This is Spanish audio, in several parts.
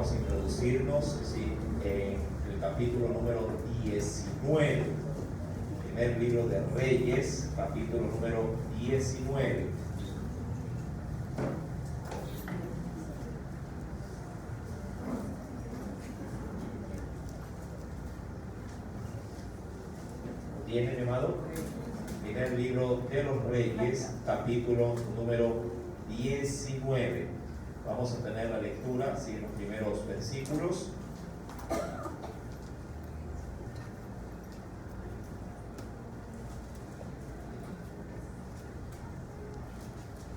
vamos a introducirnos en el capítulo número 19, primer libro de Reyes, capítulo número 19. ¿Tiene, mi amado? Primer libro de los Reyes, capítulo número 19. Vamos a tener la lectura, en los primeros versículos.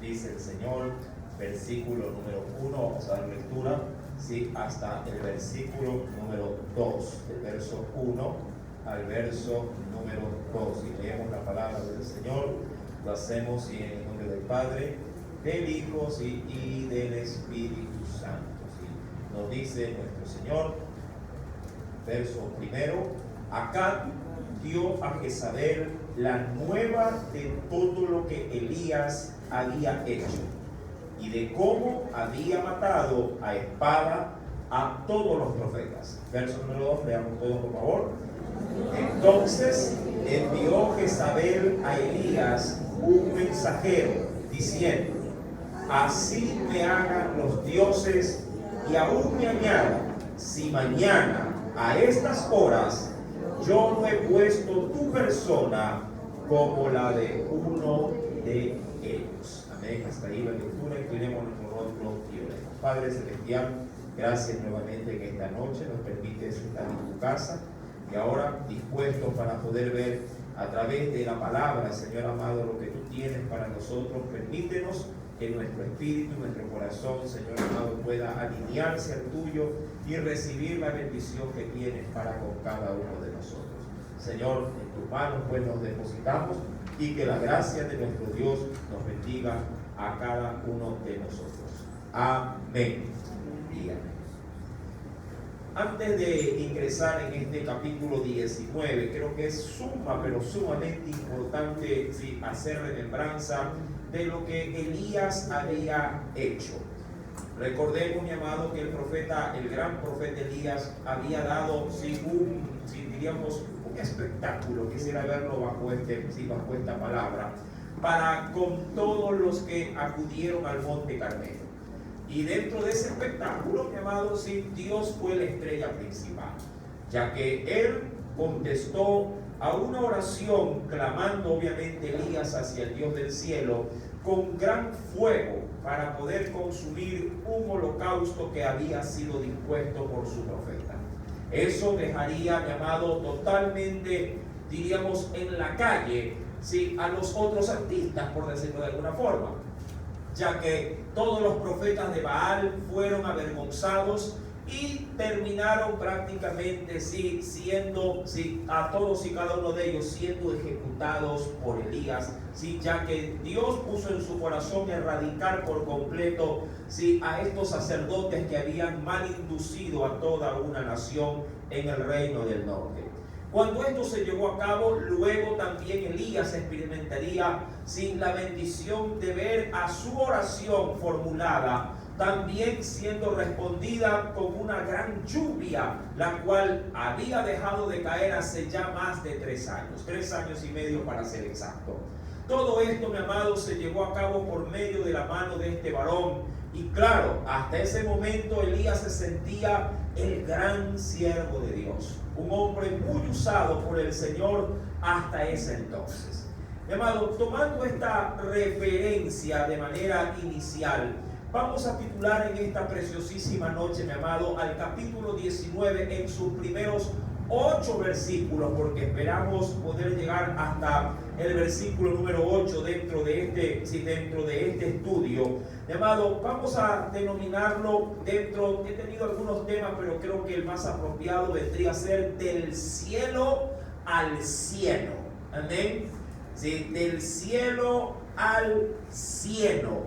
Dice el Señor, versículo número 1, vamos a dar lectura, hasta el versículo número 2, del verso 1 al verso número 2. Y leemos la palabra del Señor, lo hacemos en el nombre del Padre, del Hijo y del Espíritu Santo. Nos dice nuestro Señor, verso primero: Acab dio a Jezabel la nueva de todo lo que Elías había hecho y de cómo había matado a espada a todos los profetas. Verso número 2, leamos todos por favor. Entonces envió Jezabel a Elías un mensajero diciendo: así me hagan los dioses y aún me añadan, si mañana a estas horas yo no he puesto tu persona como la de uno de ellos. Amén. Hasta ahí la lectura. Inclinemos nuestro rostro y oremos. Padre celestial, gracias nuevamente que esta noche nos permites estar en tu casa y ahora dispuestos para poder ver a través de la palabra, Señor amado, lo que tú tienes para nosotros. Permítenos que nuestro espíritu, nuestro corazón, Señor amado, pueda alinearse al tuyo y recibir la bendición que tienes para con cada uno de nosotros. Señor, en tus manos pues nos depositamos y que la gracia de nuestro Dios nos bendiga a cada uno de nosotros. Amén. Y amén. Antes de ingresar en este capítulo 19, creo que es sumamente importante hacer remembranza de lo que Elías había hecho. Recordemos, mi amado, que el gran profeta Elías había dado un espectáculo, quisiera verlo bajo esta palabra, para con todos los que acudieron al Monte Carmelo. Y dentro de ese espectáculo, mi amado, Dios fue la estrella principal, ya que Él contestó a una oración, clamando obviamente Elías hacia el Dios del cielo, con gran fuego para poder consumir un holocausto que había sido dispuesto por su profeta. Eso dejaría, mi amado, totalmente, diríamos, en la calle, a los otros artistas, por decirlo de alguna forma, ya que todos los profetas de Baal fueron avergonzados y terminaron prácticamente siendo a todos y cada uno de ellos siendo ejecutados por Elías, ya que Dios puso en su corazón erradicar por completo a estos sacerdotes que habían mal inducido a toda una nación en el reino del norte. Cuando esto se llevó a cabo, luego también Elías experimentaría la bendición de ver a su oración formulada también siendo respondida con una gran lluvia, la cual había dejado de caer hace ya más de 3 años, 3 años y medio para ser exacto. Todo esto, mi amado, se llevó a cabo por medio de la mano de este varón. Y claro, hasta ese momento Elías se sentía el gran siervo de Dios, un hombre muy usado por el Señor hasta ese entonces. Mi amado, tomando esta referencia de manera inicial, vamos a titular en esta preciosísima noche, mi amado, al capítulo 19 en sus primeros 8 versículos, porque esperamos poder llegar hasta el versículo número 8 dentro de este estudio. Mi amado, vamos a denominarlo he tenido algunos temas, pero creo que el más apropiado vendría a ser del cielo al cielo. Amén. Del cielo al cielo.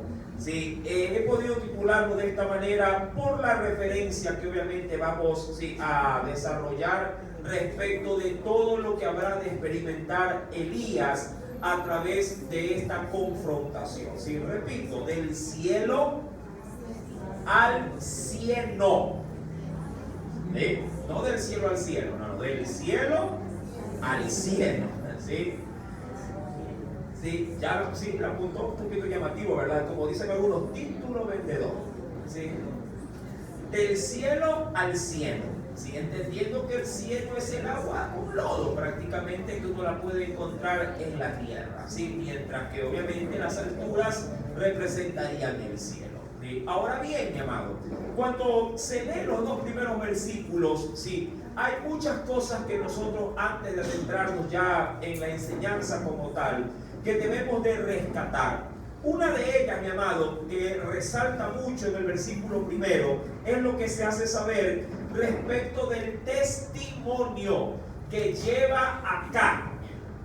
He podido titularlo de esta manera por la referencia que obviamente vamos a desarrollar respecto de todo lo que habrá de experimentar Elías a través de esta confrontación. Repito, del cielo al cielo. No del cielo al cielo, no, del cielo al cielo. ¿Sí? Sí, ya sí, la apuntó un poquito llamativo, ¿verdad? Como dicen algunos, título vendedor. ¿Sí? Del cielo al cielo. ¿Sí? Entendiendo que el cielo es el agua con lodo prácticamente que uno la puede encontrar en la tierra. ¿Sí? Mientras que obviamente las alturas representarían el cielo. ¿Sí? Ahora bien, mi amado, cuando se leen los dos primeros versículos, ¿sí? Hay muchas cosas que nosotros antes de adentrarnos ya en la enseñanza como tal, que debemos de rescatar. Una de ellas, mi amado, que resalta mucho en el versículo primero, es lo que se hace saber respecto del testimonio que lleva acá.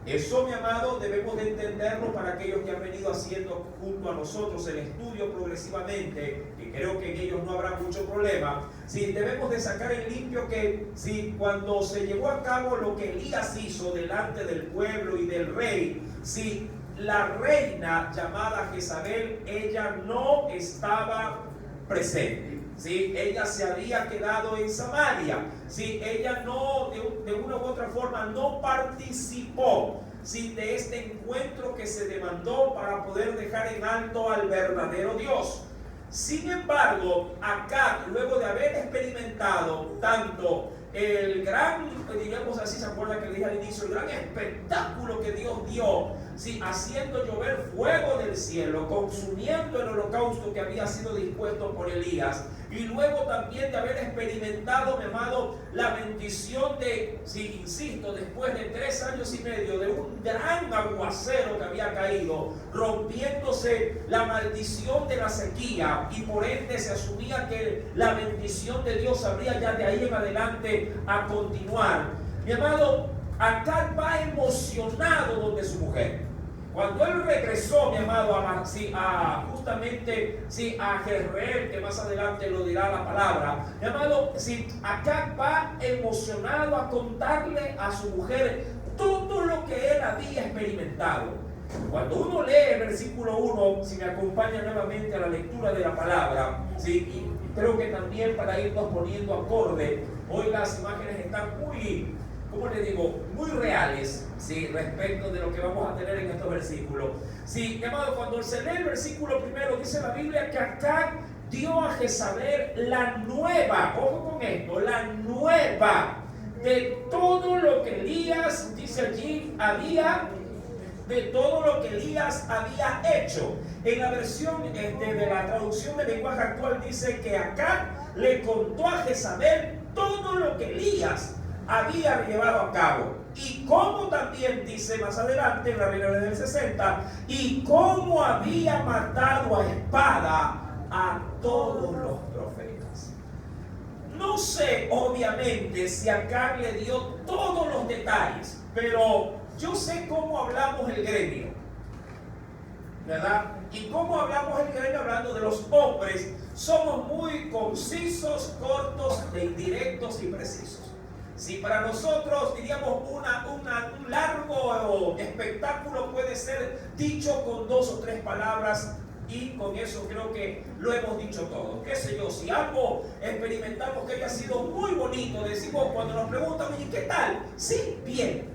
Eso, mi amado, debemos de entenderlo para aquellos que han venido haciendo junto a nosotros el estudio progresivamente, que creo que en ellos no habrá mucho problema. Sí, debemos de sacar en limpio que sí, cuando se llevó a cabo lo que Elías hizo delante del pueblo y del rey, sí, la reina llamada Jezabel, ella no estaba presente. ¿Sí? Ella se había quedado en Samaria. ¿Sí? Ella no, de una u otra forma, no participó, ¿sí? De este encuentro que se demandó para poder dejar en alto al verdadero Dios. Sin embargo, acá, luego de haber experimentado tanto el gran, digamos así, se acuerda que le dije al inicio, el gran espectáculo que Dios dio, ¿sí? Haciendo llover fuego del cielo, consumiendo el holocausto que había sido dispuesto por Elías, y luego también de haber experimentado, mi amado, la bendición de, sí, insisto, después de 3 años y medio de un gran aguacero que había caído, rompiéndose la maldición de la sequía, y por ende se asumía que la bendición de Dios habría ya de ahí en adelante a continuar. Mi amado, acá va emocionado donde su mujer. Cuando él regresó, mi amado, justamente a Jezreel, que más adelante lo dirá la palabra, mi amado, acá va emocionado a contarle a su mujer todo lo que él había experimentado. Cuando uno lee el versículo 1, si me acompaña nuevamente a la lectura de la palabra, ¿sí? Y creo que también para irnos poniendo acorde, hoy las imágenes están muy, ¿cómo le digo?, muy reales, ¿sí? Respecto de lo que vamos a tener en estos versículos. Sí, amado, cuando se lee el versículo primero, dice la Biblia que acá dio a Jezabel la nueva, ojo con esto, la nueva de todo lo que Elías, dice allí, de todo lo que Elías había hecho. En la versión de la traducción del lenguaje actual dice que acá le contó a Jezabel todo lo que Elías había llevado a cabo, y cómo también dice más adelante en la Biblia del 60, y cómo había matado a espada a todos los profetas. No sé, obviamente, si acá le dio todos los detalles, pero yo sé cómo hablamos el gremio, ¿verdad? Y cómo hablamos el gremio hablando de los hombres, somos muy concisos, cortos, directos y precisos. Si para nosotros, diríamos, un largo espectáculo puede ser dicho con 2 o 3 palabras, y con eso creo que lo hemos dicho todo. Qué sé yo, si algo experimentamos que haya sido muy bonito, decimos cuando nos preguntan, ¿y qué tal? Sí, bien.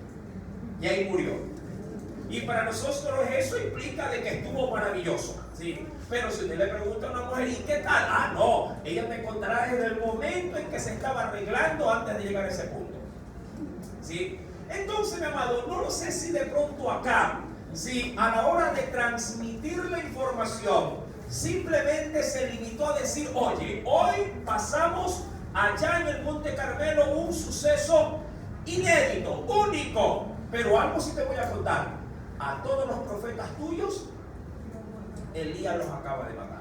Y ahí murió. Y para nosotros eso implica de que estuvo maravilloso, ¿sí? Pero si usted le pregunta a una mujer, ¿y qué tal? Ah, no, ella me contará desde el momento en que se estaba arreglando antes de llegar a ese punto, ¿sí? Entonces, mi amado, no lo sé si de pronto acá, ¿sí? A la hora de transmitir la información, simplemente se limitó a decir, oye, hoy pasamos allá en el Monte Carmelo un suceso inédito, único, pero algo sí te voy a contar. A todos los profetas tuyos, Elías los acaba de matar.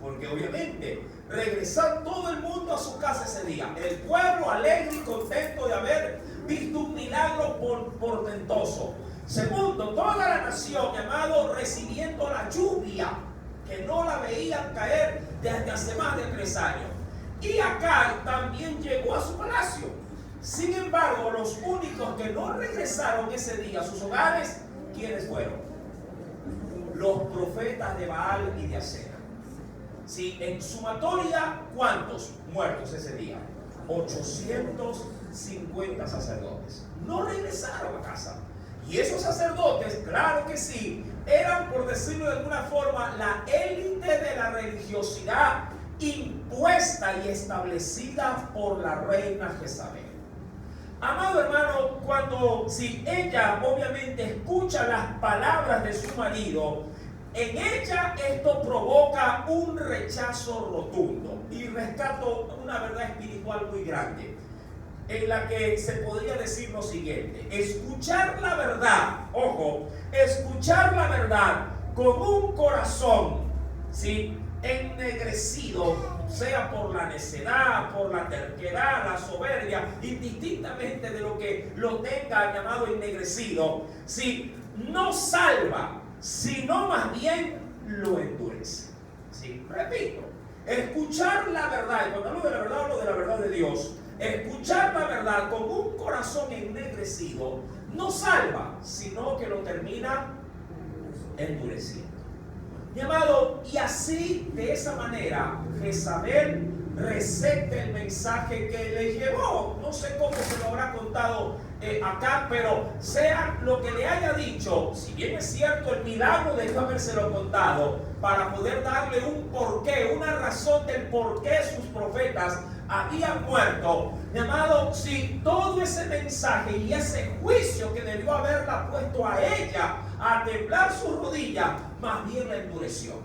Porque obviamente regresar todo el mundo a su casa ese día. El pueblo alegre y contento de haber visto un milagro portentoso. Segundo, toda la nación, mi amado, recibiendo la lluvia que no la veían caer desde hace más de 3 años. Y acá también llegó a su palacio. Sin embargo, los únicos que no regresaron ese día a sus hogares, ¿quiénes fueron? Los profetas de Baal y de Acera. Sí, en sumatoria, ¿cuántos muertos ese día? 850 sacerdotes. No regresaron a casa. Y esos sacerdotes, claro que sí, eran, por decirlo de alguna forma, la élite de la religiosidad impuesta y establecida por la reina Jezabel. Amado hermano, si ella obviamente escucha las palabras de su marido, en ella esto provoca un rechazo rotundo. Y rescato una verdad espiritual muy grande, en la que se podría decir lo siguiente: escuchar la verdad, ojo, escuchar la verdad con un corazón, ¿sí?, ennegrecido, sea por la necedad, por la terquedad, la soberbia, indistintamente de lo que lo tenga llamado ennegrecido, ¿sí?, no salva, sino más bien lo endurece. ¿Sí? Repito, escuchar la verdad, y cuando hablo de la verdad, hablo de la verdad de Dios. Escuchar la verdad con un corazón ennegrecido no salva, sino que lo termina endureciendo. Mi amado, y así, de esa manera, Jezabel recepta el mensaje que le llevó. No sé cómo se lo habrá contado acá, pero sea lo que le haya dicho, si bien es cierto, el milagro debió habérselo contado para poder darle un porqué, una razón del por qué sus profetas habían muerto. Mi amado, si todo ese mensaje y ese juicio que debió haberla puesto a ella a temblar sus rodillas, más bien la endureció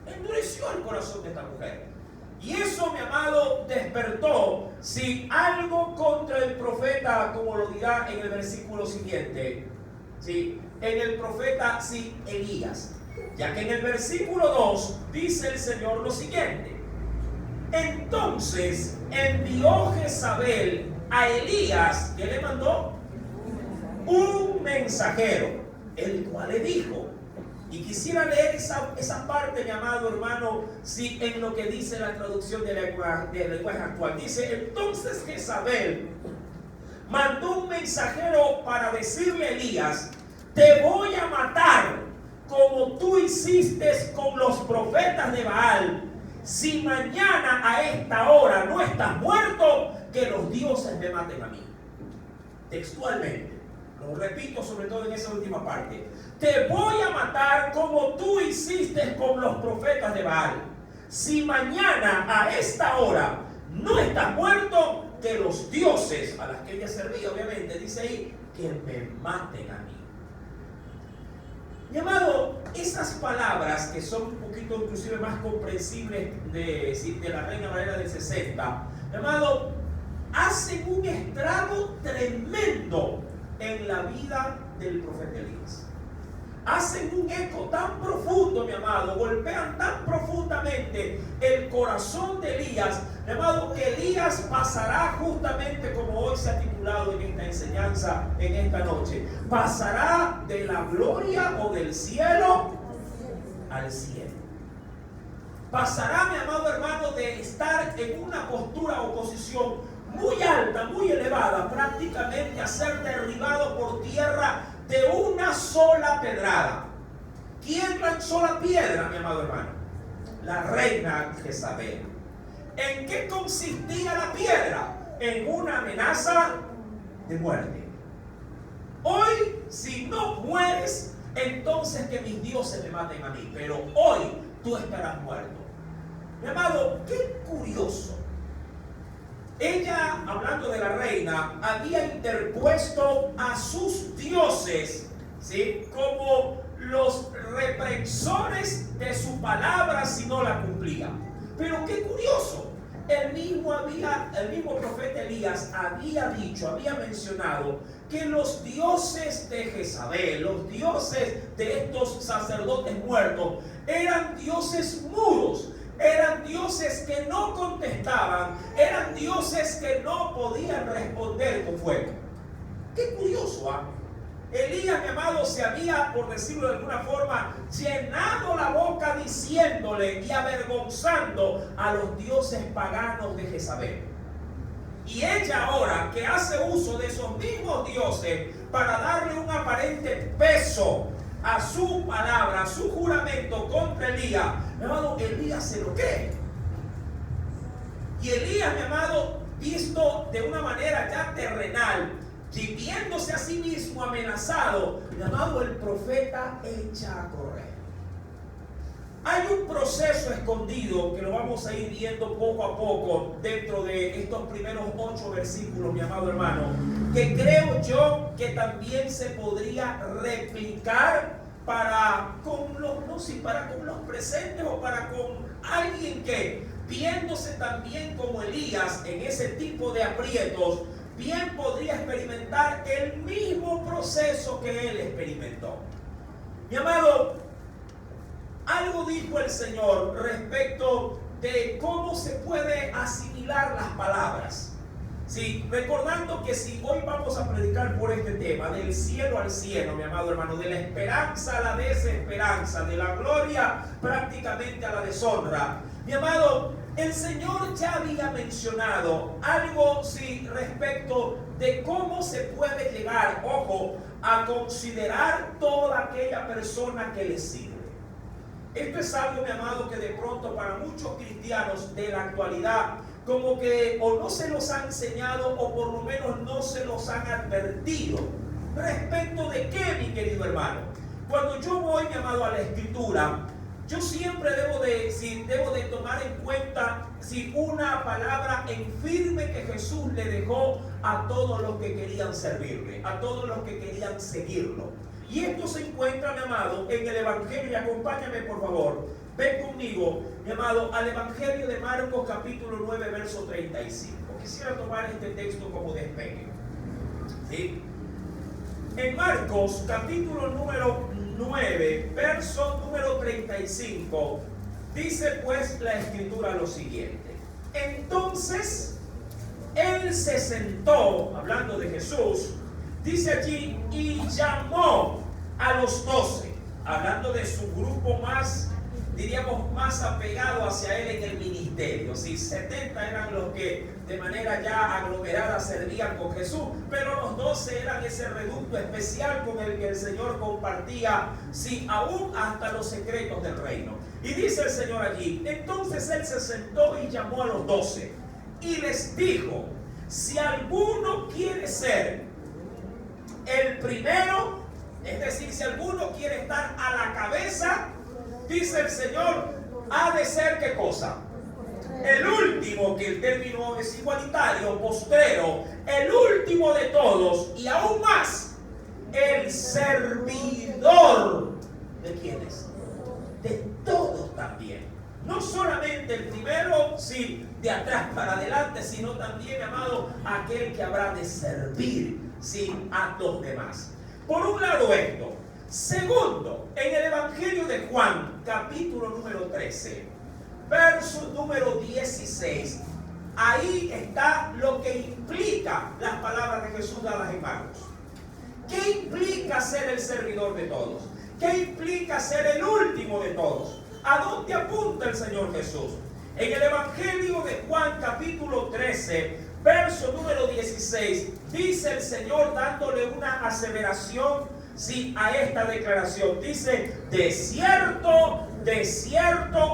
el corazón de esta mujer. Y eso, mi amado, despertó, si algo contra el profeta, como lo dirá en el versículo siguiente, ¿sí?, en el profeta, sí, Elías, ya que en el versículo 2 dice el Señor lo siguiente: entonces envió Jezabel a Elías, que le mandó un mensajero, el cual le dijo, y quisiera leer esa parte, mi amado hermano, si en lo que dice la traducción de lenguaje actual. Dice: entonces Jezabel mandó un mensajero para decirle a Elías: te voy a matar como tú hiciste con los profetas de Baal. Si mañana a esta hora no estás muerto, que los dioses me maten a mí. Textualmente, lo repito, sobre todo en esa última parte: te voy a matar como tú hiciste con los profetas de Baal. Si mañana a esta hora no estás muerto, que los dioses a las que ella servía, obviamente, dice ahí, que me maten a mí. Mi amado, esas palabras que son un poquito inclusive más comprensibles de la Reina Valera del 60, mi amado, hacen un estrago tremendo en la vida del profeta Elías. Hacen un eco tan profundo, mi amado, golpean tan profundamente el corazón de Elías, mi amado, que Elías pasará justamente como hoy se ha titulado en esta enseñanza, en esta noche, pasará de la gloria o del cielo al cielo. Pasará, mi amado hermano, de estar en una postura o posición muy alta, muy elevada, prácticamente a ser derribado por tierra de una sola pedrada. ¿Quién lanzó la piedra, mi amado hermano? La reina Jezabel. ¿En qué consistía la piedra? En una amenaza de muerte. Hoy, si no mueres, entonces que mis dioses me maten a mí, pero hoy tú estarás muerto. Mi amado, qué curioso. Ella, hablando de la reina, había interpuesto a sus dioses, ¿sí?, como los represores de su palabra si no la cumplía. Pero qué curioso, el mismo profeta Elías había dicho, había mencionado que los dioses de Jezabel, los dioses de estos sacerdotes muertos, eran dioses mudos. Eran dioses que no contestaban, eran dioses que no podían responder con fuego. Qué curioso, ¿ah? Elías, mi amado, se había, por decirlo de alguna forma, llenado la boca diciéndole y avergonzando a los dioses paganos de Jezabel. Y ella ahora, que hace uso de esos mismos dioses para darle un aparente peso a su palabra, a su juramento contra Elías, mi amado, Elías se lo cree. Y Elías, mi amado, visto de una manera ya terrenal, y viéndose a sí mismo amenazado, llamado el profeta echa a correr. Hay un proceso escondido que lo vamos a ir viendo poco a poco dentro de estos primeros 8 versículos, mi amado hermano, que creo yo que también se podría replicar para con los presentes o para con alguien que, viéndose también como Elías en ese tipo de aprietos, bien podría experimentar el mismo proceso que él experimentó. Mi amado, algo dijo el Señor respecto de cómo se puede asimilar las palabras. Sí, recordando que si hoy vamos a predicar por este tema, del cielo al cielo, mi amado hermano, de la esperanza a la desesperanza, de la gloria prácticamente a la deshonra, mi amado, el Señor ya había mencionado algo, sí, respecto de cómo se puede llegar, ojo, a considerar toda aquella persona que le sirve. Esto es algo, mi amado, que de pronto para muchos cristianos de la actualidad, como que o no se los han enseñado o por lo menos no se los han advertido. ¿Respecto de qué, mi querido hermano? Cuando yo voy, mi amado, a la Escritura, yo siempre debo de tomar en cuenta una palabra en firme que Jesús le dejó a todos los que querían servirle, a todos los que querían seguirlo. Y esto se encuentra, mi amado, en el Evangelio. Y acompáñame, por favor. Ven conmigo, mi amado, al Evangelio de Marcos, capítulo 9, verso 35. Quisiera tomar este texto como despegue. ¿Sí? En Marcos, capítulo número 9, verso número 35, dice pues la Escritura lo siguiente. Entonces, él se sentó, hablando de Jesús, dice allí, y llamó a los 12, hablando de su grupo más, diríamos, más apegado hacia él en el ministerio. Sí, 70 eran los que de manera ya aglomerada servían con Jesús, pero los 12 eran ese reducto especial con el que el Señor compartía, sí, aún hasta los secretos del reino. Y dice el Señor allí, entonces él se sentó y llamó a los 12 y les dijo, si alguno quiere ser el primero, es decir, si alguno quiere estar a la cabeza, dice el Señor, ha de ser ¿qué cosa? El último, que el término es igualitario, postrero, el último de todos, y aún más, el servidor. ¿De quiénes? De todos también. No solamente el primero, sí, de atrás para adelante, sino también, amado, aquel que habrá de servir, sí, a los demás. Por un lado esto. Segundo, en el Evangelio de Juan, capítulo número 13, verso número 16, ahí está lo que implica las palabras de Jesús dadas en Marcos. ¿Qué implica ser el servidor de todos? ¿Qué implica ser el último de todos? ¿A dónde apunta el Señor Jesús? En el Evangelio de Juan, capítulo 13, verso número 16, dice el Señor dándole una aseveración, sí, a esta declaración. Dice, de cierto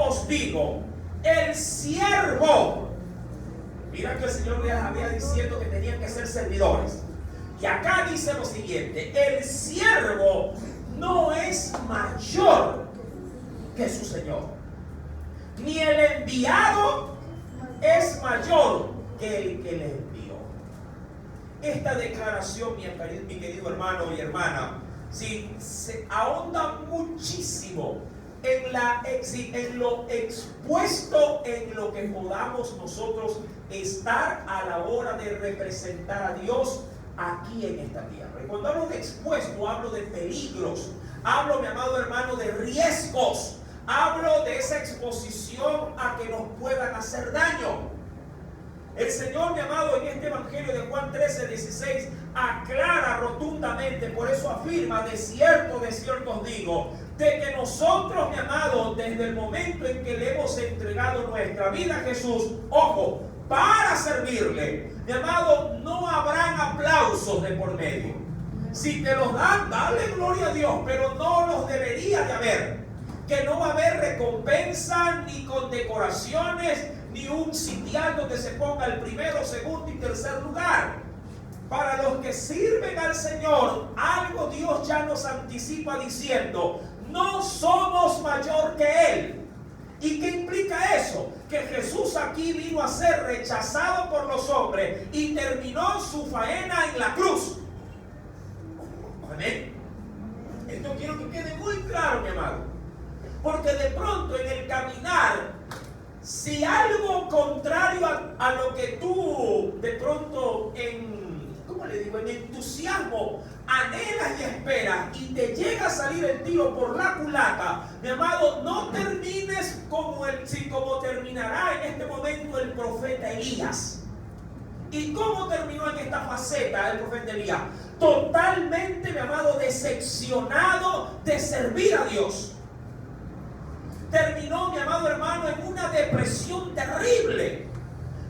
os digo, el siervo. Mira que el Señor les había diciendo que tenían que ser servidores. Y acá dice lo siguiente, el siervo no es mayor que su Señor, ni el enviado es mayor que el que le envió. Esta declaración, mi querido hermano y hermana, sí, se ahonda muchísimo en lo expuesto, en lo que podamos nosotros estar a la hora de representar a Dios aquí en esta tierra. Y cuando hablo de expuesto, hablo de peligros, hablo, mi amado hermano, de riesgos, hablo de esa exposición a que nos puedan hacer daño. El Señor, mi amado, en este Evangelio de Juan 13, 16, aclara rotundamente, por eso afirma, de cierto os digo, de que nosotros, mi amado, desde el momento en que le hemos entregado nuestra vida a Jesús, ojo, para servirle, mi amado, no habrán aplausos de por medio. Si te los dan, dale gloria a Dios, pero no los debería de haber. Que no va a haber recompensa, ni condecoraciones, ni un sitial donde se ponga el primero, segundo y tercer lugar. Para los que sirven al Señor, algo Dios ya nos anticipa diciendo: no somos mayor que Él. ¿Y qué implica eso? Que Jesús aquí vino a ser rechazado por los hombres y terminó su faena en la cruz. Amén. Esto quiero que quede muy claro, mi amado. Porque de pronto en el caminar, si algo contrario a lo que tú de pronto en entusiasmo anhelas y esperas y te llega a salir el tiro por la culata, mi amado, no termines como terminará en este momento el profeta Elías. ¿Y cómo terminó en esta faceta el profeta Elías? Totalmente, mi amado, decepcionado de servir a Dios. Terminó, mi amado hermano, en una depresión terrible.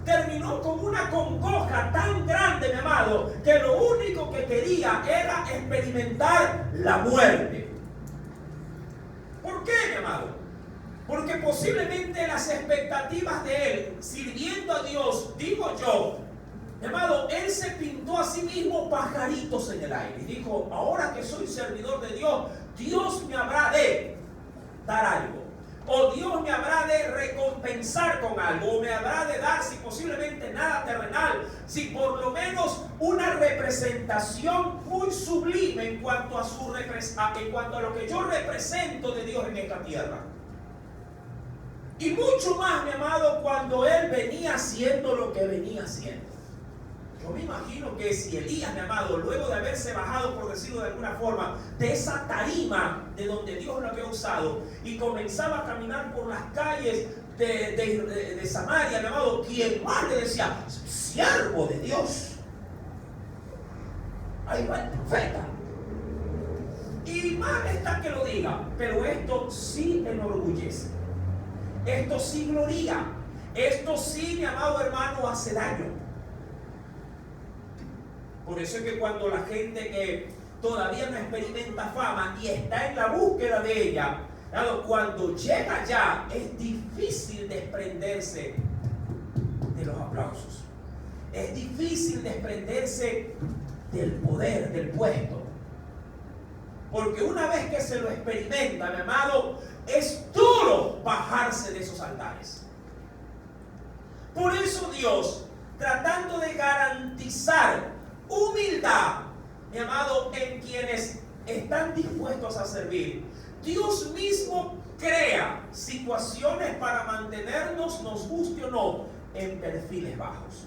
Terminó con una congoja tan grande, mi amado, que lo único que quería era experimentar la muerte. ¿Por qué, mi amado? Porque posiblemente las expectativas de él, sirviendo a Dios, digo yo, mi amado, él se pintó a sí mismo pajaritos en el aire y dijo: ahora que soy servidor de Dios, Dios me habrá de dar algo. O Dios me habrá de recompensar con algo, o me habrá de dar, si posiblemente nada terrenal, si por lo menos una representación muy sublime en cuanto a lo que yo represento de Dios en esta tierra. Y mucho más, mi amado, cuando él venía haciendo lo que venía haciendo. Yo me imagino que si Elías, mi amado, luego de haberse bajado, por decirlo de alguna forma, de esa tarima de donde Dios lo había usado y comenzaba a caminar por las calles de Samaria, mi amado, quien más le decía: siervo de Dios, ahí va el profeta. Y mal está que lo diga, pero esto sí enorgullece, esto sí gloria, esto sí, mi amado hermano, hace daño. Por eso es que cuando la gente que todavía no experimenta fama y está en la búsqueda de ella, cuando llega ya, es difícil desprenderse de los aplausos. Es difícil desprenderse del poder, del puesto. Porque una vez que se lo experimenta, mi amado, es duro bajarse de esos altares. Por eso Dios, tratando de garantizar humildad, mi amado, en quienes están dispuestos a servir, Dios mismo crea situaciones para mantenernos, nos guste o no, en perfiles bajos.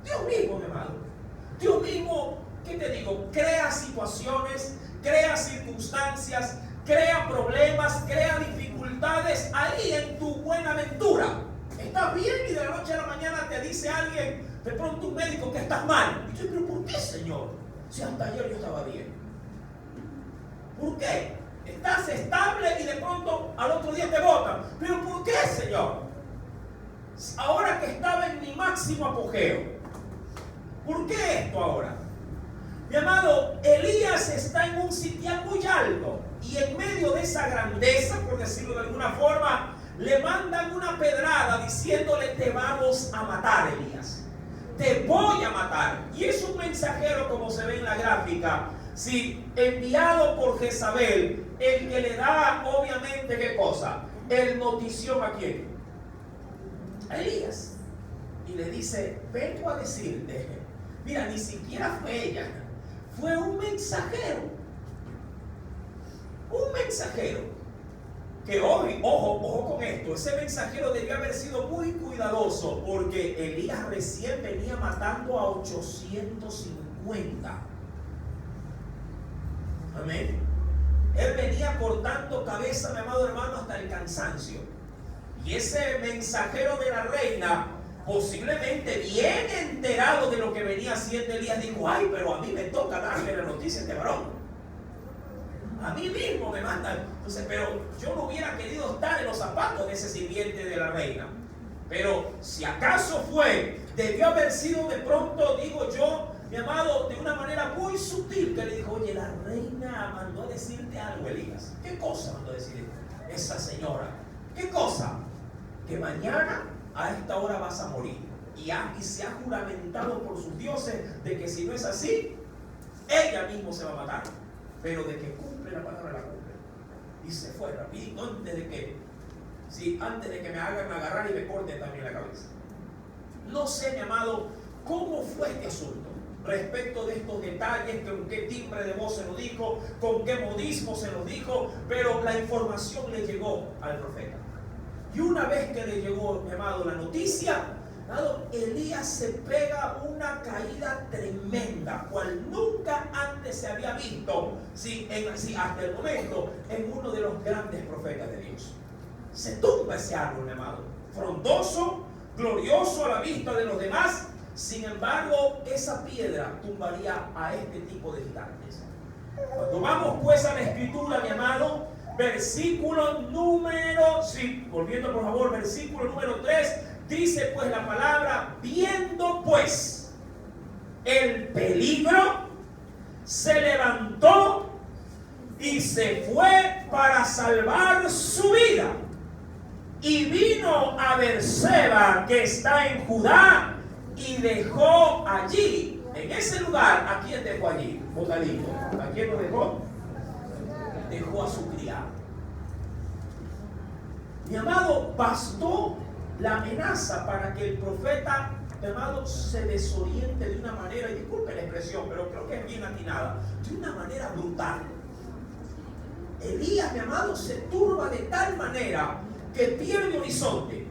Dios mismo, mi amado, Dios mismo, ¿qué te digo? Crea situaciones, crea circunstancias, crea problemas, crea dificultades ahí en tu buena aventura. Estás bien y de la noche a la mañana te dice alguien, de pronto un médico, que estás mal. Y yo, pero ¿por qué, Señor? Si hasta ayer yo estaba bien. ¿Por qué? Estás estable y de pronto al otro día te botan. ¿Pero por qué, Señor? Ahora que estaba en mi máximo apogeo. ¿Por qué esto ahora? Mi amado, Elías está en un sitial muy alto y en medio de esa grandeza, por decirlo de alguna forma, le mandan una pedrada diciéndole: te vamos a matar, Elías. Te voy a matar. Y es un mensajero, como se ve en la gráfica, sí, enviado por Jezabel, el que le da, obviamente, ¿qué cosa? El notición a quién? A Elías. Y le dice: vengo a decirte, mira, ni siquiera fue ella, fue un mensajero. Un mensajero. Que hoy, ojo con esto, ese mensajero debió haber sido muy cuidadoso, porque Elías recién venía matando a 850. Amén. Él venía cortando cabeza, mi amado hermano, hasta el cansancio. Y ese mensajero de la reina, posiblemente bien enterado de lo que venía haciendo Elías, dijo: ay, pero a mí me toca darle la noticia a este varón. A mí mismo me mandan. Entonces, pero yo no hubiera querido estar en los zapatos de ese sirviente de la reina. Pero si acaso debió haber sido de pronto, digo yo, mi amado, de una manera muy sutil, que le dijo: oye, la reina mandó a decirte algo, Elías. ¿Qué cosa mandó a decir esa señora? ¿Qué cosa? que mañana a esta hora vas a morir. Y se ha juramentado por sus dioses de que si no es así, ella misma se va a matar. Pero de que cumple la palabra, la cumple. Y se fue rapidito antes de que me hagan agarrar y me corten también la cabeza. No sé, mi amado, cómo fue este asunto respecto de estos detalles, con qué timbre de voz se lo dijo, con qué modismo se lo dijo, pero la información le llegó al profeta. Y una vez que le llegó, mi amado, la noticia, Elías se pega una caída tremenda, cual nunca antes se había visto, hasta el momento, en uno de los grandes profetas de Dios. Se tumba ese árbol, mi amado, frondoso, glorioso a la vista de los demás. Sin embargo, esa piedra tumbaría a este tipo de gigantes. Cuando vamos pues a la escritura, mi amado, versículo número, volviendo por favor, versículo número 3, dice pues la palabra: viendo pues el peligro, se levantó y se fue para salvar su vida. Y vino a Berseba, que está en Judá, y dejó allí, en ese lugar, ¿a quién dejó allí? Botadito. ¿A quién lo dejó? Dejó a su criado. Mi amado, bastó la amenaza para que el profeta, mi amado, se desoriente de una manera, y disculpe la expresión, pero creo que es bien atinada, de una manera brutal. Elías, mi amado, se turba de tal manera que pierde horizonte.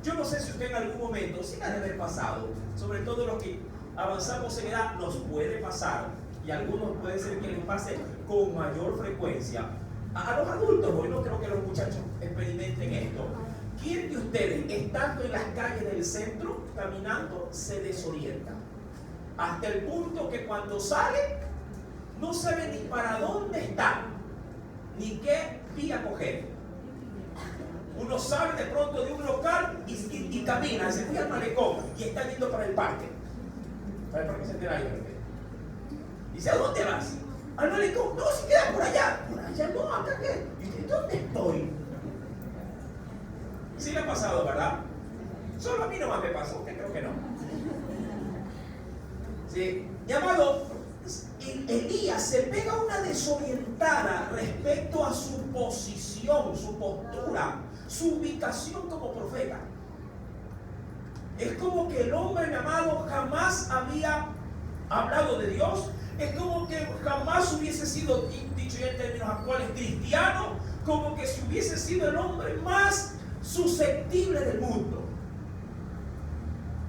Yo no sé si usted en algún momento, sí ha de haber pasado, sobre todo los que avanzamos en edad, nos puede pasar, y a algunos puede ser que les pase con mayor frecuencia. A los adultos, hoy no creo que los muchachos experimenten esto. ¿Quién de ustedes, estando en las calles del centro, caminando, se desorienta? Hasta el punto que cuando sale, no sabe ni para dónde está, ni qué vía coger. Uno sale de pronto de un local y camina, se fue al malecón y está yendo para el parque. ¿Para el parque Centenario? Dice: ¿a dónde vas? Al malecón. No, si queda por allá. Por allá no, acá qué. Y dice: ¿dónde estoy? Sí le ha pasado, ¿verdad? Solo a mí nomás me pasó, usted creo que no. Sí, llamado, Elías se pega una desorientada respecto a su posición, su postura, su ubicación como profeta. Es como que el hombre, mi amado, jamás había hablado de Dios. Es como que jamás hubiese sido, dicho ya en términos actuales, cristiano. Como que si hubiese sido el hombre más susceptible del mundo.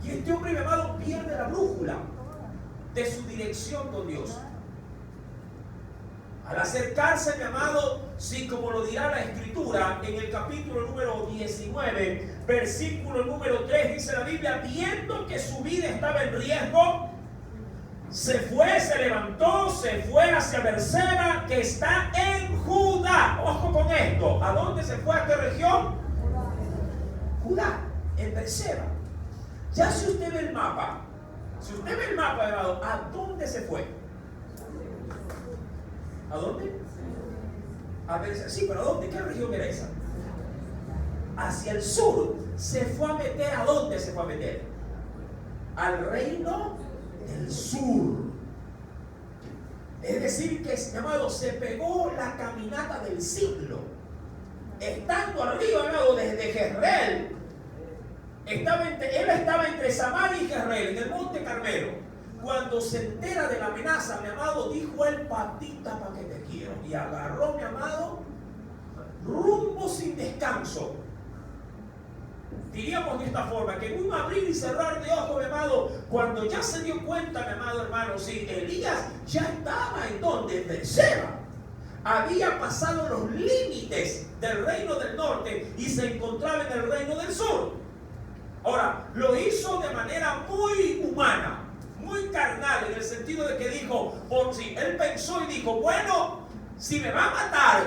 Y este hombre, mi amado, pierde la brújula de su dirección con Dios. Al acercarse, mi amado, sí, como lo dirá la escritura en el capítulo número 19, versículo número 3, dice la Biblia: viendo que su vida estaba en riesgo, se fue, se levantó, se fue hacia Berseba, que está en Judá. Ojo con esto. ¿A dónde se fue? ¿A qué región? Judá, en Berseba. Ya si usted ve el mapa, hermano, ¿a dónde se fue? ¿A dónde? A Berseba. Sí, pero ¿a dónde? ¿Qué región era esa? Hacia el sur. Se fue a meter. ¿A dónde se fue a meter? Al reino del sur. Es decir, que, llamado, se pegó la caminata del siglo. Estando arriba, llamado, desde Jezreel. Él estaba entre Samaria y Jezreel, en el monte Carmelo. Cuando se entera de la amenaza, mi amado, dijo él: patita pa' que te quiero. Y agarró, mi amado, rumbo sin descanso. Diríamos de esta forma, que en un abrir y cerrar de ojos, mi amado, cuando ya se dio cuenta, mi amado hermano, sí, Elías ya estaba en donde, en Berseba. Había pasado los límites del reino del norte y se encontraba en el reino del sur. Ahora, lo hizo de manera muy humana, muy carnal, en el sentido de que dijo, él pensó y dijo: bueno, si me va a matar,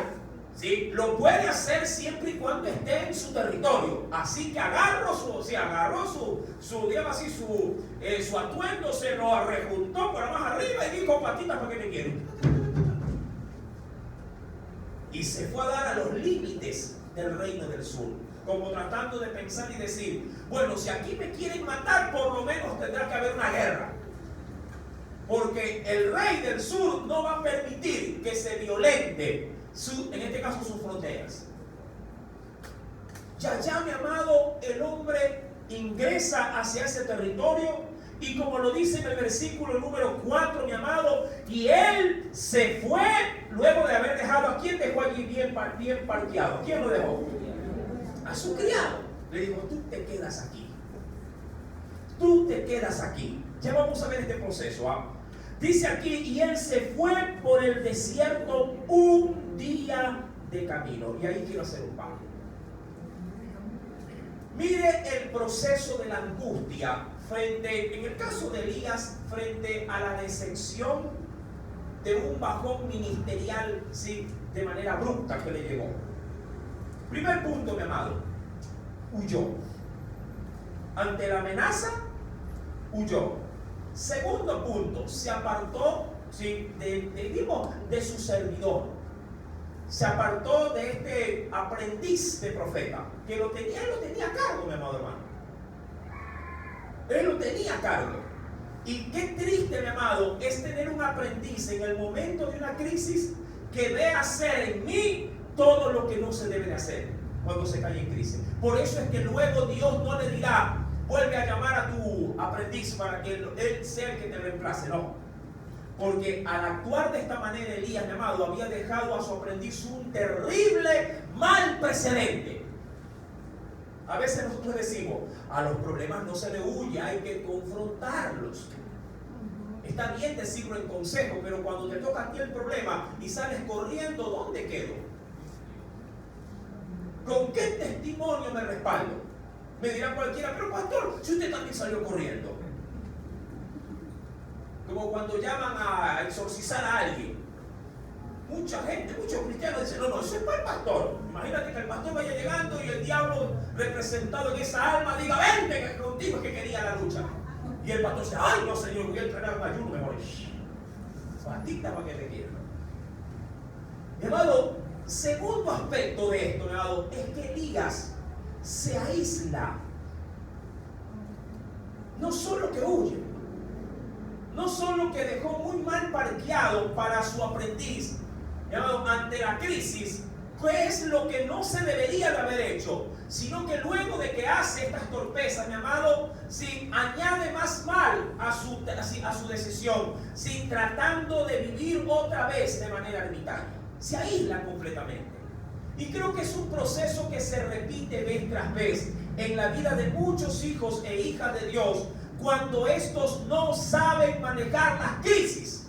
¿sí?, lo puede hacer siempre y cuando esté en su territorio. Así que agarró su atuendo, se lo rejuntó para más arriba y dijo: patita, ¿para qué te quiero? Y se fue a dar a los límites del reino del sur. como tratando de pensar y decir, bueno, si aquí me quieren matar, por lo menos tendrá que haber una guerra. Porque el rey del sur no va a permitir que se violente, en este caso, sus fronteras. Ya, mi amado, el hombre ingresa hacia ese territorio y como lo dice en el versículo número 4, mi amado, y él se fue luego de haber dejado, ¿a quién dejó allí bien parqueado? ¿Quién lo dejó? A su criado. Le dijo, tú te quedas aquí. Tú te quedas aquí. Ya vamos a ver este proceso. Dice aquí, y él se fue por el desierto un día de camino. Y ahí quiero hacer un paro. Mire el proceso de la angustia en el caso de Elías, frente a la decepción de un bajón ministerial, sí, de manera abrupta que le llegó. Primer punto, mi amado, huyó. Ante la amenaza, huyó. Segundo punto, se apartó, sí, de su servidor. Se apartó de este aprendiz de profeta, que él lo tenía a cargo, mi amado hermano. Él lo tenía a cargo. Y qué triste, mi amado, es tener un aprendiz en el momento de una crisis que ve hacer en mí todo lo que no se debe de hacer cuando se cae en crisis. Por eso es que luego Dios no le dirá, vuelve a llamar a tu aprendiz para que él sea el que te reemplace. No. Porque al actuar de esta manera, Elías, mi amado, había dejado a su aprendiz un terrible mal precedente. A veces nosotros decimos, a los problemas no se le huye, hay que confrontarlos. Está bien decirlo en consejo, pero cuando te toca a ti el problema y sales corriendo, ¿dónde quedo? ¿Con qué testimonio me respaldo? Me dirá cualquiera, pero pastor, si usted también salió corriendo. Como cuando llaman a exorcizar a alguien. Mucha gente, muchos cristianos dicen, no, eso es para el pastor. Imagínate que el pastor vaya llegando y el diablo representado en esa alma diga, vente, que contigo es que quería la lucha. Y el pastor dice, ay no señor, voy a entrenar un ayuno mejor. Patita para que te quiera. Mi amado, segundo aspecto de esto, mi amado, es que Elías se aísla. No solo que huye, no solo que dejó muy mal parqueado para su aprendiz, ante la crisis, que es lo que no se debería de haber hecho, sino que luego de que hace estas torpezas, mi amado, si añade más mal a su decisión, sin tratando de vivir otra vez de manera ermitaña, se aísla completamente. Y creo que es un proceso que se repite vez tras vez en la vida de muchos hijos e hijas de Dios, cuando estos no saben manejar las crisis,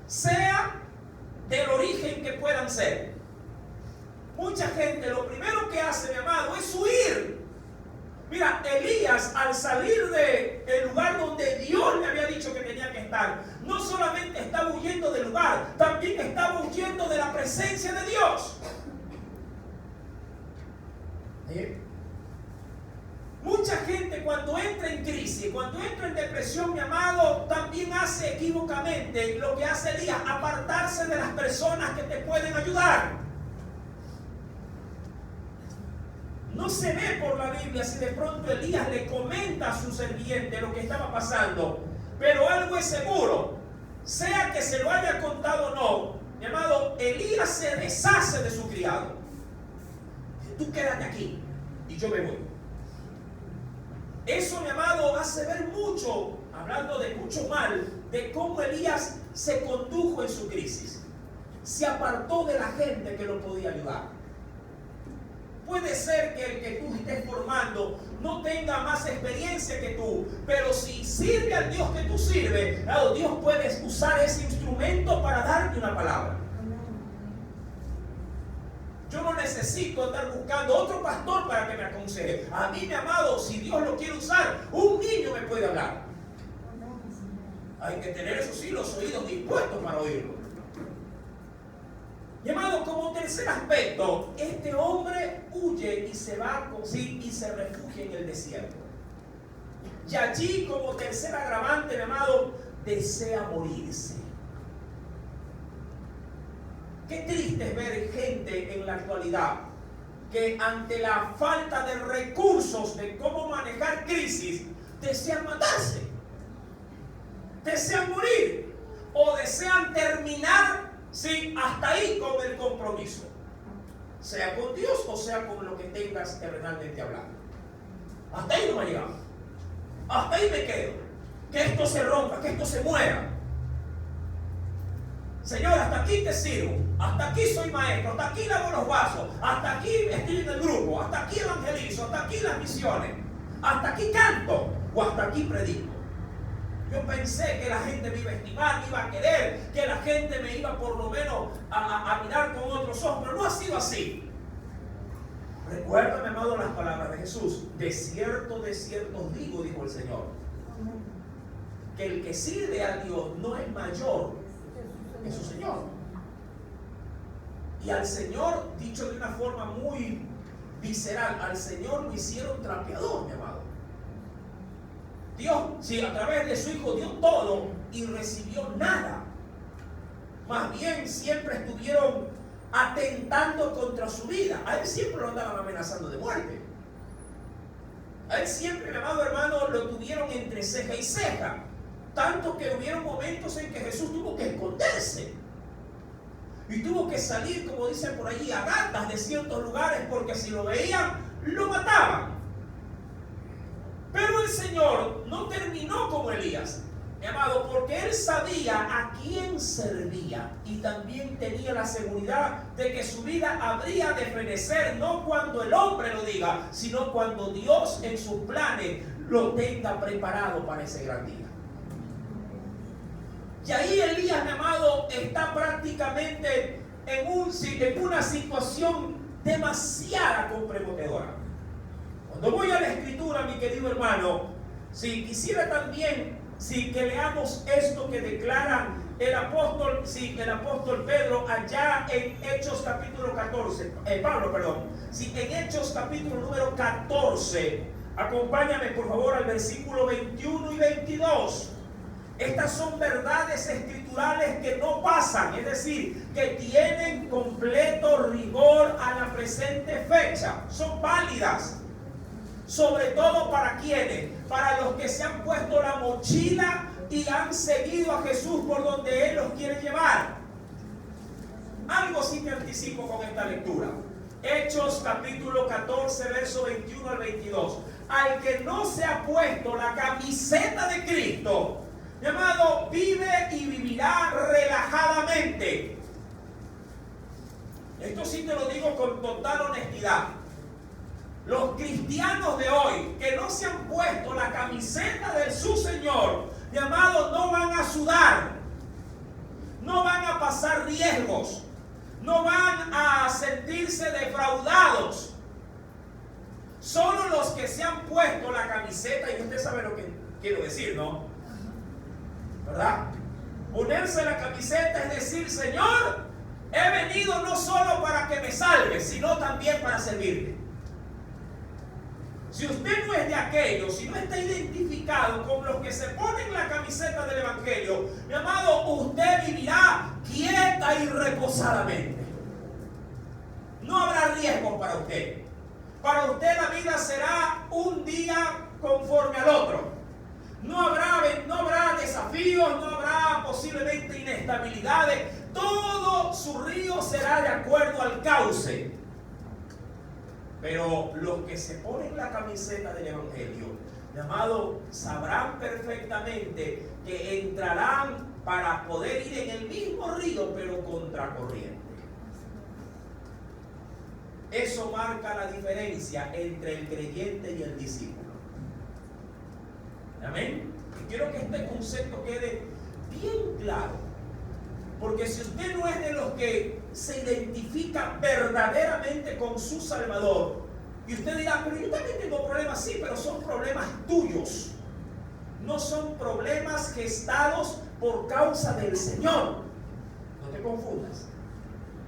sea del origen que puedan ser. Mucha gente lo primero que hace, mi amado, es huir. Mira, Elías, al salir del lugar donde Dios le había dicho que tenía que estar, no solamente estaba huyendo del lugar, también estaba huyendo de la presencia de Dios. Mucha gente cuando entra en crisis, cuando entra en depresión, mi amado, también hace equívocamente lo que hace Elías, apartarse de las personas que te pueden ayudar. No se ve por la Biblia si de pronto Elías le comenta a su sirviente lo que estaba pasando, pero algo es seguro, sea que se lo haya contado o no, mi amado, Elías se deshace de su criado. Tú quédate aquí y yo me voy. Eso, mi amado, hace ver mucho, hablando de mucho mal, de cómo Elías se condujo en su crisis. Se apartó de la gente que lo podía ayudar. Puede ser que el que tú estés formando no tenga más experiencia que tú, pero si sirve al Dios que tú sirves, Dios puede usar ese instrumento para darte una palabra. Yo no necesito estar buscando otro pastor para que me aconseje. A mí, mi amado, si Dios lo quiere usar, un niño me puede hablar. Hay que tener, eso sí, los oídos dispuestos para oírlo. Mi amado, como tercer aspecto, este hombre huye y se va y se refugia en el desierto. Y allí, como tercer agravante, mi amado, desea morirse. Qué triste es ver gente en la actualidad que ante la falta de recursos de cómo manejar crisis, desean matarse, desean morir o desean terminar, sí, hasta ahí con el compromiso, sea con Dios o sea con lo que tengas terrenalmente hablando. Hasta ahí no me ha llegado, hasta ahí me quedo, que esto se rompa, que esto se muera. Señor, hasta aquí te sirvo, hasta aquí soy maestro, hasta aquí lavo los vasos, hasta aquí estoy en el grupo, hasta aquí evangelizo, hasta aquí las misiones, hasta aquí canto o hasta aquí predico. Yo pensé que la gente me iba a estimar, me iba a querer, que la gente me iba por lo menos a mirar con otros ojos, pero no ha sido así. Recuerda, mi amado, las palabras de Jesús. De cierto os digo, dijo el Señor, que el que sirve a Dios no es mayor que su Señor. Y al Señor, dicho de una forma muy visceral, al Señor lo hicieron trapeador, mi amado. Dios, si a través de su Hijo dio todo y recibió nada, más bien siempre estuvieron atentando contra su vida. A él siempre lo andaban amenazando de muerte. A él siempre, mi amado hermano, lo tuvieron entre ceja y ceja. Tanto que hubieron momentos en que Jesús tuvo que esconderse. Y tuvo que salir, como dicen por allí, a gatas de ciertos lugares, porque si lo veían, lo mataban. Pero el Señor no terminó como Elías, mi amado, porque él sabía a quién servía y también tenía la seguridad de que su vida habría de fenecer, no cuando el hombre lo diga, sino cuando Dios en sus planes lo tenga preparado para ese gran día. Y ahí Elías, mi amado, está prácticamente en una situación demasiado comprometedora. Cuando voy a la Escritura, mi querido hermano, si quisiera también, si que leamos esto que declara el apóstol Pedro allá en Hechos capítulo 14, en Hechos capítulo número 14, acompáñame por favor al versículo 21 y 22. Estas son verdades escriturales que no pasan, es decir, que tienen completo rigor a la presente fecha, son válidas. Sobre todo para quienes, para los que se han puesto la mochila y han seguido a Jesús por donde Él los quiere llevar. Algo sí te anticipo con esta lectura. Hechos capítulo 14, verso 21 al 22. Al que no se ha puesto la camiseta de Cristo, mi amado, vive y vivirá relajadamente. Esto sí te lo digo con total honestidad. Los cristianos de hoy que no se han puesto la camiseta de su Señor, mi amado, no van a sudar, no van a pasar riesgos, no van a sentirse defraudados. Solo los que se han puesto la camiseta, y usted sabe lo que quiero decir, ¿no? ¿Verdad? Ponerse la camiseta es decir, Señor, he venido no solo para que me salves, sino también para servirte. Si usted no es de aquellos, si no está identificado con los que se ponen la camiseta del Evangelio, mi amado, usted vivirá quieta y reposadamente. No habrá riesgos para usted. Para usted la vida será un día conforme al otro. No habrá desafíos, no habrá posiblemente inestabilidades. Todo su río será de acuerdo al cauce. Pero los que se ponen la camiseta del Evangelio, mi amado, sabrán perfectamente que entrarán para poder ir en el mismo río, pero contracorriente. Eso marca la diferencia entre el creyente y el discípulo. Amén. Y quiero que este concepto quede bien claro. Porque si usted no es de los que se identifica verdaderamente con su Salvador, y usted dirá, pero yo también tengo problemas, sí, pero son problemas tuyos. No son problemas gestados por causa del Señor. No te confundas.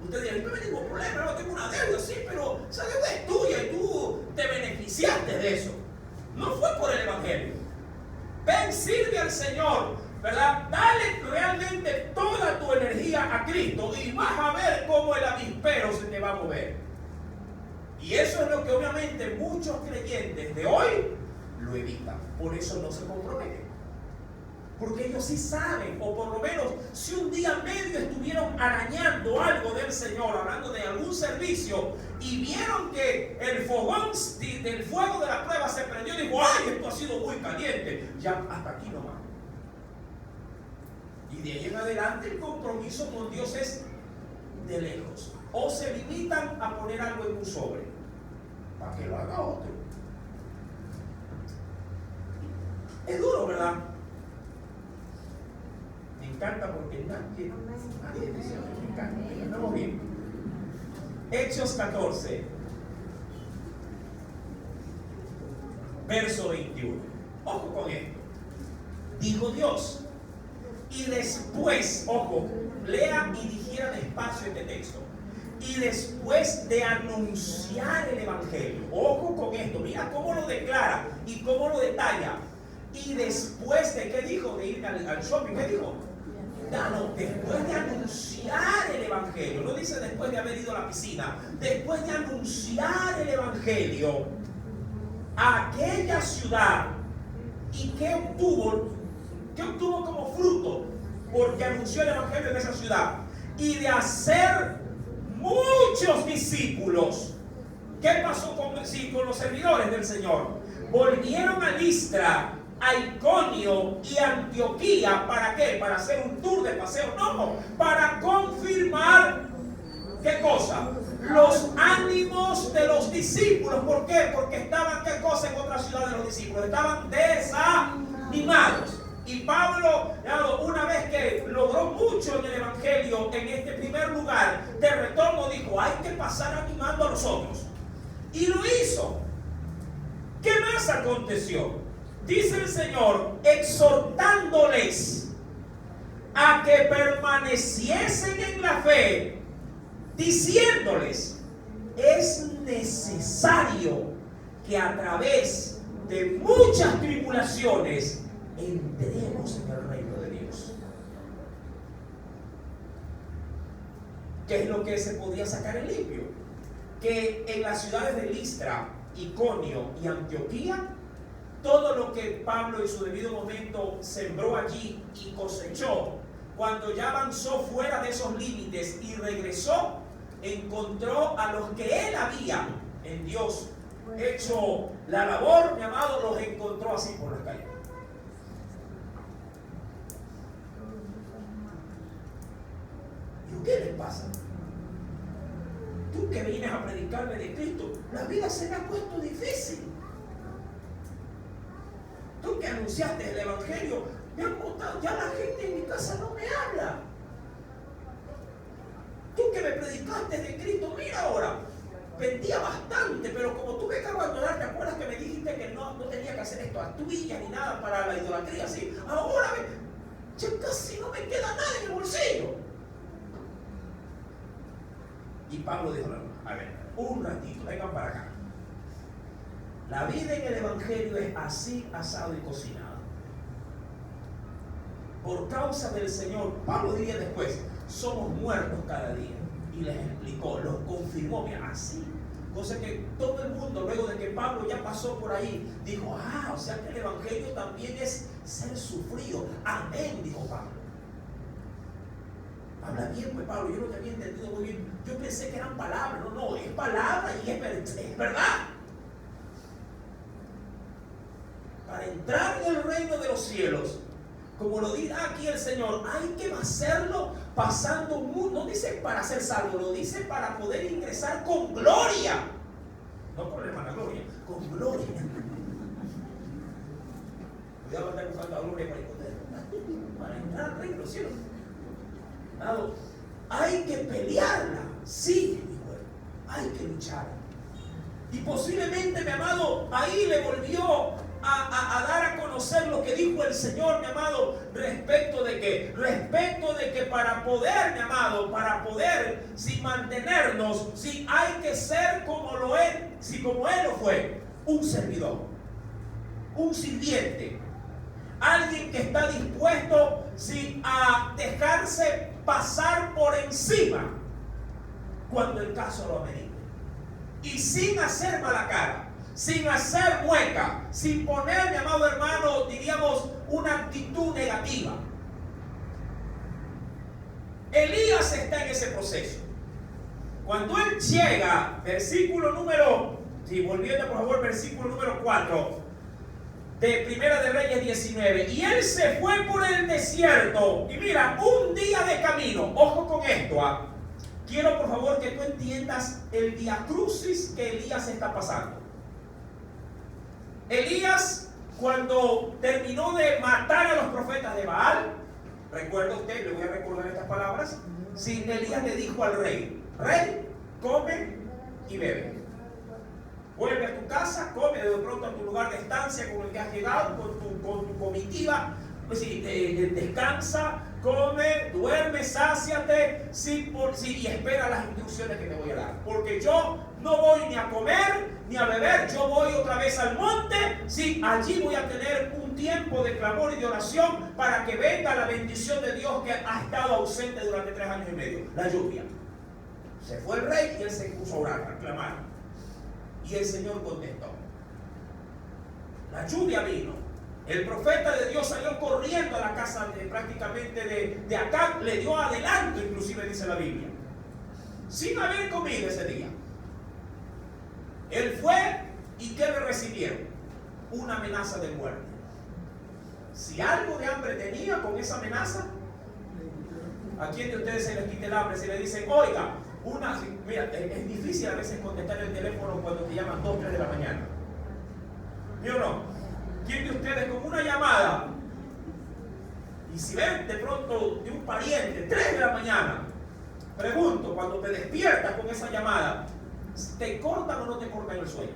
Usted dirá, yo también tengo problemas, no tengo una deuda, sí, pero esa deuda es tuya y tú te beneficiaste de eso. No fue por el Evangelio. Ven, sirve al Señor, ¿verdad? Dale realmente toda tu energía a Cristo y vas a ver cómo el avispero se te va a mover. Y eso es lo que obviamente muchos creyentes de hoy lo evitan. Por eso no se comprometen. Porque ellos sí saben, o por lo menos si un día medio estuvieron arañando algo del Señor, hablando de algún servicio, y vieron que el fogón del fuego de la prueba se prendió y dijo, ¡ay, esto ha sido muy caliente! Ya hasta aquí nomás. Y de ahí en adelante el compromiso con Dios es de lejos. O se limitan a poner algo en un sobre, para que lo haga otro. Es duro, ¿verdad? Me encanta porque nadie dice, me encanta, estamos bien. Hechos 14, verso 21. Ojo con esto. Dijo Dios, y después, ojo, lea y digiera despacio este texto. Y después de anunciar el Evangelio, ojo con esto, mira cómo lo declara y cómo lo detalla. Y después de, ¿qué dijo? De ir al shopping, ¿qué dijo? No, después de anunciar el Evangelio, no dice después de haber ido a la piscina, después de anunciar el Evangelio a aquella ciudad. ¿Y qué obtuvo? ¿Qué obtuvo como fruto? Porque anunció el Evangelio en esa ciudad. Y de hacer muchos discípulos. ¿Qué pasó con los servidores del Señor? Volvieron a Listra, a Iconio y Antioquía. ¿Para qué? ¿Para hacer un tour de paseo? No, para confirmar, ¿qué cosa? Los ánimos de los discípulos. ¿Por qué? Porque estaban, ¿qué cosa en otra ciudad de los discípulos? Estaban desanimados. Y Pablo, una vez que logró mucho en el Evangelio, en este primer lugar de retorno, dijo, hay que pasar animando a los otros. Y lo hizo. ¿Qué más aconteció? Dice el Señor, exhortándoles a que permaneciesen en la fe, diciéndoles, es necesario que a través de muchas tribulaciones entremos en el reino de Dios. ¿Qué es lo que se podía sacar en limpio? Que en las ciudades de Listra, Iconio y Antioquía, todo lo que Pablo en su debido momento sembró allí y cosechó, cuando ya avanzó fuera de esos límites y regresó, encontró a los que él había en Dios hecho la labor, mi amado, los encontró así por las calles. ¿Qué les pasa? Tú que vienes a predicarme de Cristo, la vida se me ha puesto difícil. Tú que anunciaste el Evangelio, me han botado, ya la gente en mi casa no me habla. Tú que me predicaste de Cristo, mira ahora, vendía bastante, pero como tuve que abandonar, ¿te acuerdas que me dijiste que no tenía que hacer esto a tuya ni nada para la idolatría? ¿Sí? Ahora ya casi no me queda nada en el bolsillo. Y Pablo dijo, a ver, un ratito, vengan para acá. La vida en el Evangelio es así, asado y cocinado. Por causa del Señor, Pablo diría después, somos muertos cada día. Y les explicó, los confirmó, mira, así. Cosa que todo el mundo, luego de que Pablo ya pasó por ahí, dijo, o sea que el Evangelio también es ser sufrido. Amén, dijo Pablo. Habla bien, pues Pablo, yo no te había entendido muy bien. Yo pensé que eran palabras. No, es palabra y es verdad. Para entrar en el reino de los cielos, como lo dirá aquí el Señor, hay que hacerlo pasando, no dice para ser salvo, lo dice para poder ingresar con gloria. No con hermana gloria, con gloria. Cuidado, estar buscando a gloria para entrar al reino de los cielos. Hay que pelearla, sí, hay que luchar. Y posiblemente, mi amado, ahí le volvió a dar a conocer lo que dijo el Señor, mi amado, respecto de que para poder, mi amado, para poder mantenernos, hay que ser como Él lo fue, un servidor, un sirviente, alguien que está dispuesto a dejarse pasar por encima cuando el caso lo amerite. y sin hacer mala cara, sin hacer mueca, sin poner, mi amado hermano, diríamos, una actitud negativa. Elías está en ese proceso. Cuando él llega, versículo número, volviendo por favor, versículo número 4 de Primera de Reyes 19, y él se fue por el desierto, y mira, un día de camino. Ojo con esto, quiero por favor que tú entiendas el viacrucis que Elías está pasando. Elías, cuando terminó de matar a los profetas de Baal, recuerda usted, le voy a recordar estas palabras, sí, Elías le dijo al rey: rey, come y bebe. Vuelve a tu casa, come de pronto a tu lugar de estancia con el que has llegado, con tu comitiva, pues, descansa, come, duerme, sáciate, y espera las instrucciones que te voy a dar. Porque yo no voy ni a comer ni a beber, yo voy otra vez al monte, allí voy a tener un tiempo de clamor y de oración para que venga la bendición de Dios que ha estado ausente durante 3 años y medio, la lluvia. Se fue el rey y él se puso a orar, a clamar. Y el Señor contestó. La lluvia vino. El profeta de Dios salió corriendo a la casa prácticamente de Acab, le dio adelanto, inclusive dice la Biblia, sin haber comido ese día. Él fue, y ¿qué le recibieron? Una amenaza de muerte. Si algo de hambre tenía con esa amenaza, ¿a quién de ustedes se les quita el hambre? Si le dicen, oiga, mira, es difícil a veces contestar el teléfono cuando te llaman 2, 3 de la mañana. ¿Sí o no? ¿Quién de ustedes con una llamada, y si ven de pronto de un pariente, 3 de la mañana, pregunto, cuando te despiertas con esa llamada, ¿te cortan o no te cortan el sueño?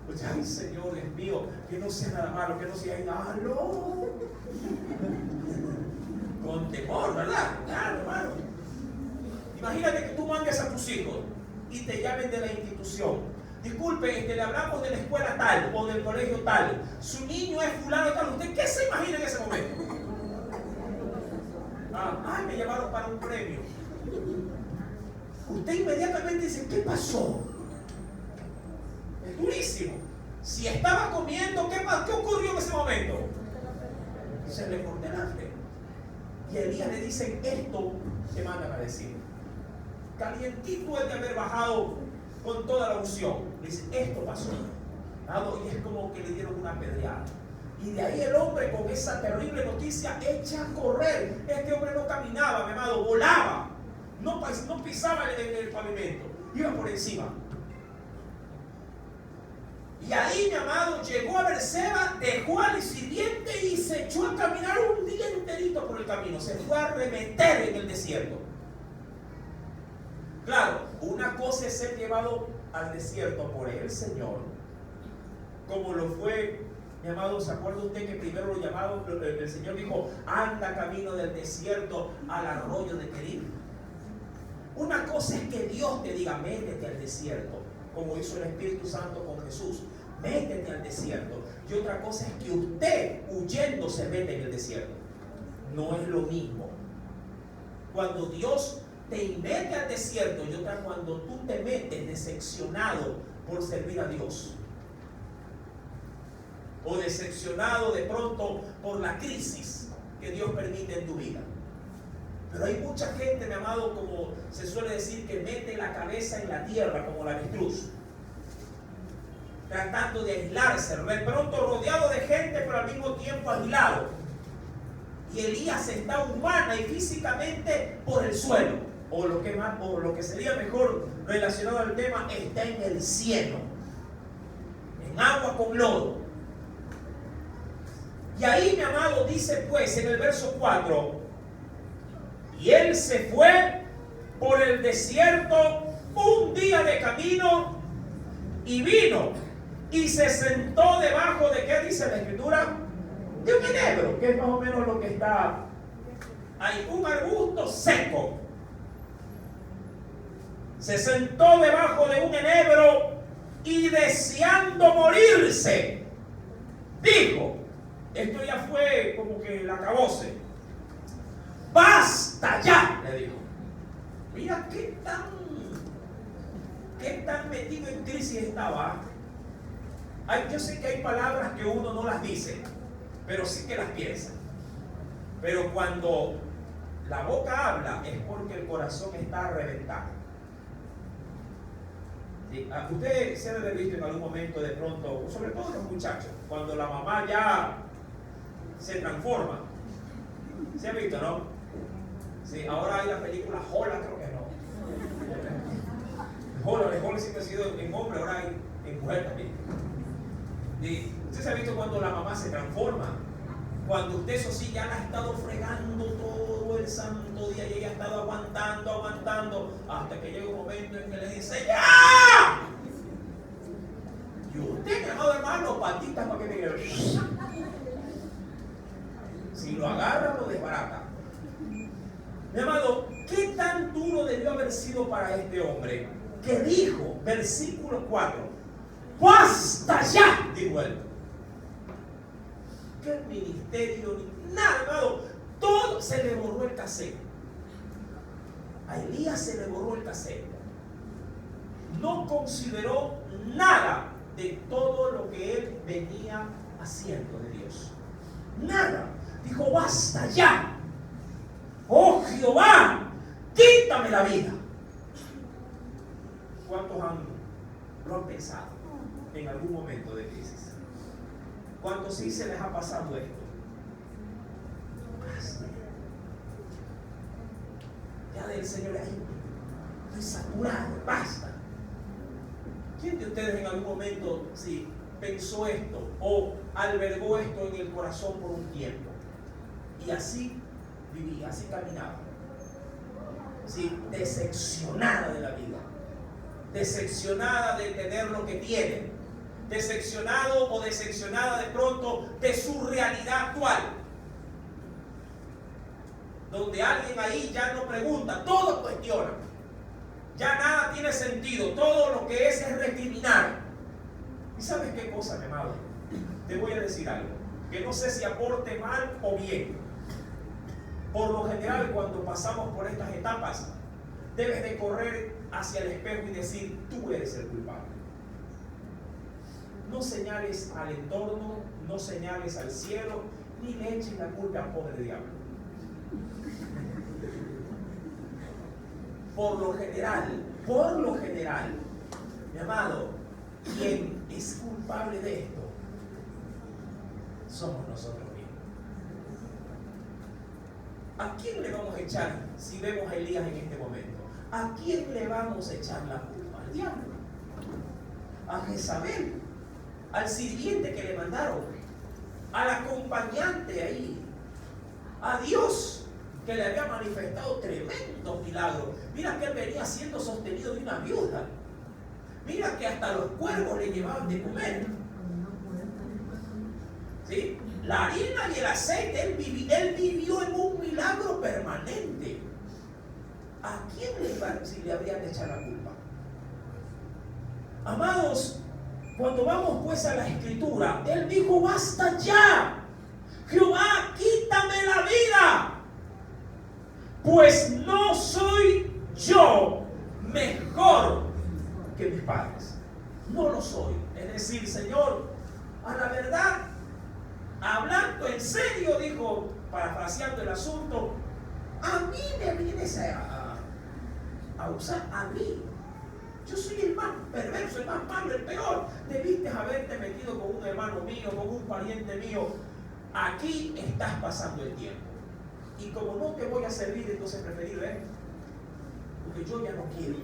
Pues, ay, Señor, Dios mío, que no sea nada malo, que no sea aló. Con temor, ¿verdad? Claro, hermano. Imagínate que tú mandes a tus hijos y te llamen de la institución. Disculpe, le hablamos de la escuela tal o del colegio tal. Su niño es fulano tal. ¿Usted qué se imagina en ese momento? Ay, me llamaron para un premio. Usted inmediatamente dice, ¿qué pasó? Es durísimo. Si estaba comiendo, ¿qué ocurrió en ese momento? Se le cortó el hambre. Y Elías le dicen, esto te mandan a decir. Calientito es de haber bajado con toda la unción. Dice, esto pasó. Y es como que le dieron una pedreada. Y de ahí el hombre, con esa terrible noticia, echa a correr. Este hombre no caminaba, mi amado, volaba. No pisaba el pavimento, iba por encima. Y ahí, mi amado, llegó a Berseba, dejó al sirviente y se echó a caminar un día enterito por el camino. Se fue a arremeter en el desierto. Claro, una cosa es ser llevado al desierto por el Señor, como lo fue, mi amado, ¿se acuerda usted que primero lo llamado, el Señor dijo, anda camino del desierto al arroyo de Querib? Una cosa es que Dios te diga, métete al desierto, como hizo el Espíritu Santo con Jesús, métete al desierto. Y otra cosa es que usted, huyendo, se mete en el desierto. No es lo mismo. Cuando Dios te mete al desierto, y otra cuando tú te metes decepcionado por servir a Dios, o decepcionado de pronto por la crisis que Dios permite en tu vida. Pero hay mucha gente, mi amado, como se suele decir, que mete la cabeza en la tierra como la avestruz, tratando de aislarse, de pronto rodeado de gente, pero al mismo tiempo aislado. Y Elías está humana y físicamente por el suelo, o lo que sería mejor relacionado al tema, está en el cielo, en agua con lodo. Y ahí, mi amado, dice pues en el verso 4, y él se fue por el desierto un día de camino y vino y se sentó debajo de, ¿qué dice la Escritura? De un enebro, que es más o menos lo que está ahí, un arbusto seco. Se sentó debajo de un enebro y deseando morirse, dijo, esto ya fue como que el acabose, basta ya, le dijo. Mira qué tan ¿Qué tan metido en crisis estaba? Yo sé que hay palabras que uno no las dice, pero sí que las piensa. Pero cuando la boca habla es porque el corazón está reventado. ¿Sí? Usted se debe haber visto en algún momento de pronto, sobre todo los muchachos, cuando la mamá ya se transforma. ¿Se ha visto, no? Sí, ahora hay la película Hola, creo que no. Hola siempre ha sido en hombre, ahora hay en mujer también. ¿Sí? Usted se ha visto cuando la mamá se transforma. Cuando usted, eso sí, ya la ha estado fregando todo el santo día y ella ha estado aguantando, hasta que llega un momento en que le dice ¡ya! Y usted, mi amado hermano, patitas para que me diga. Si lo agarra, lo desbarata. Mi amado, ¿qué tan duro debió haber sido para este hombre? Que dijo, versículo 4, ¡basta ya! Dijo él. ¿Qué ministerio? Ni nada, hermano. Todo se le borró el cassette. A Elías se le borró el cassette. No consideró nada de todo lo que él venía haciendo de Dios. Nada. Dijo, basta ya. Oh Jehová, quítame la vida. ¿Cuántos lo han pensado en algún momento de crisis? ¿Cuántos sí se les ha pasado esto? Basta. Ya del Señor, estoy saturado, basta. ¿Quién de ustedes en algún momento sí pensó esto o albergó esto en el corazón por un tiempo? Y así vivía, así caminaba. Sí, decepcionada de la vida, decepcionada de tener lo que tiene, decepcionado o decepcionada de pronto de su realidad actual, donde alguien ahí ya no pregunta, todo cuestiona, ya nada tiene sentido, todo lo que es recriminar. ¿Y sabes qué cosa, mi amado? Te voy a decir algo que no sé si aporte mal o bien. Por lo general, cuando pasamos por estas etapas, debes de correr hacia el espejo y decir, tú eres el culpable. No señales al entorno, no señales al cielo, ni le eches la culpa al pobre diablo. Por lo general, mi amado, quien es culpable de esto somos nosotros mismos. ¿A quién le vamos a echar, si vemos a Elías en este momento? ¿A quién le vamos a echar la culpa? Al diablo, a Jezabel, al sirviente que le mandaron, al acompañante ahí, a Dios que le había manifestado tremendos milagros. Mira que él venía siendo sostenido de una viuda. Mira que hasta los cuervos le llevaban de comer. ¿Sí? La harina y el aceite, él vivió en un milagro permanente. ¿A quién le habrían de echar la culpa? Amados, cuando vamos pues a la escritura, él dijo, basta ya, Jehová, quítame la vida, pues no soy yo mejor que mis padres. No lo soy. Es decir, Señor, a la verdad, hablando en serio, dijo, parafraseando el asunto, a mí me vienes a usar a mí. Yo soy el más perverso, el más malo, el peor. Debiste haberte metido con un hermano mío, con un pariente mío. Aquí estás pasando el tiempo. Y como no te voy a servir, entonces preferido es, porque yo ya no quiero.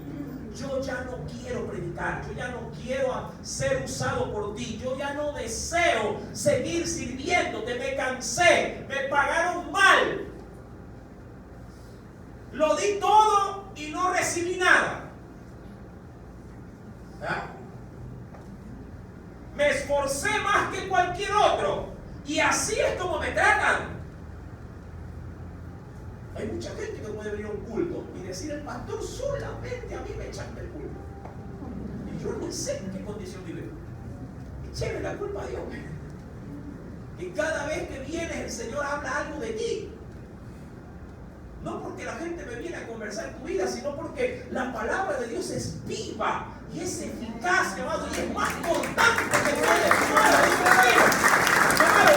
Yo ya no quiero predicar, yo ya no quiero ser usado por ti, yo ya no deseo seguir sirviéndote, me cansé, me pagaron mal. Lo di todo y no recibí nada. ¿Ah? Me esforcé más que cualquier otro y así es como me tratan. Hay mucha gente que puede venir a un culto y decir, el pastor solamente a mí me echan del culto. Y yo no sé en qué condición vive. Echéle la culpa a Dios. Y cada vez que vienes el Señor habla algo de ti. No porque la gente me viene a conversar tu vida, sino porque la palabra de Dios es viva y es eficaz, mi amado, y es más cortante que toda espada. Mi amado,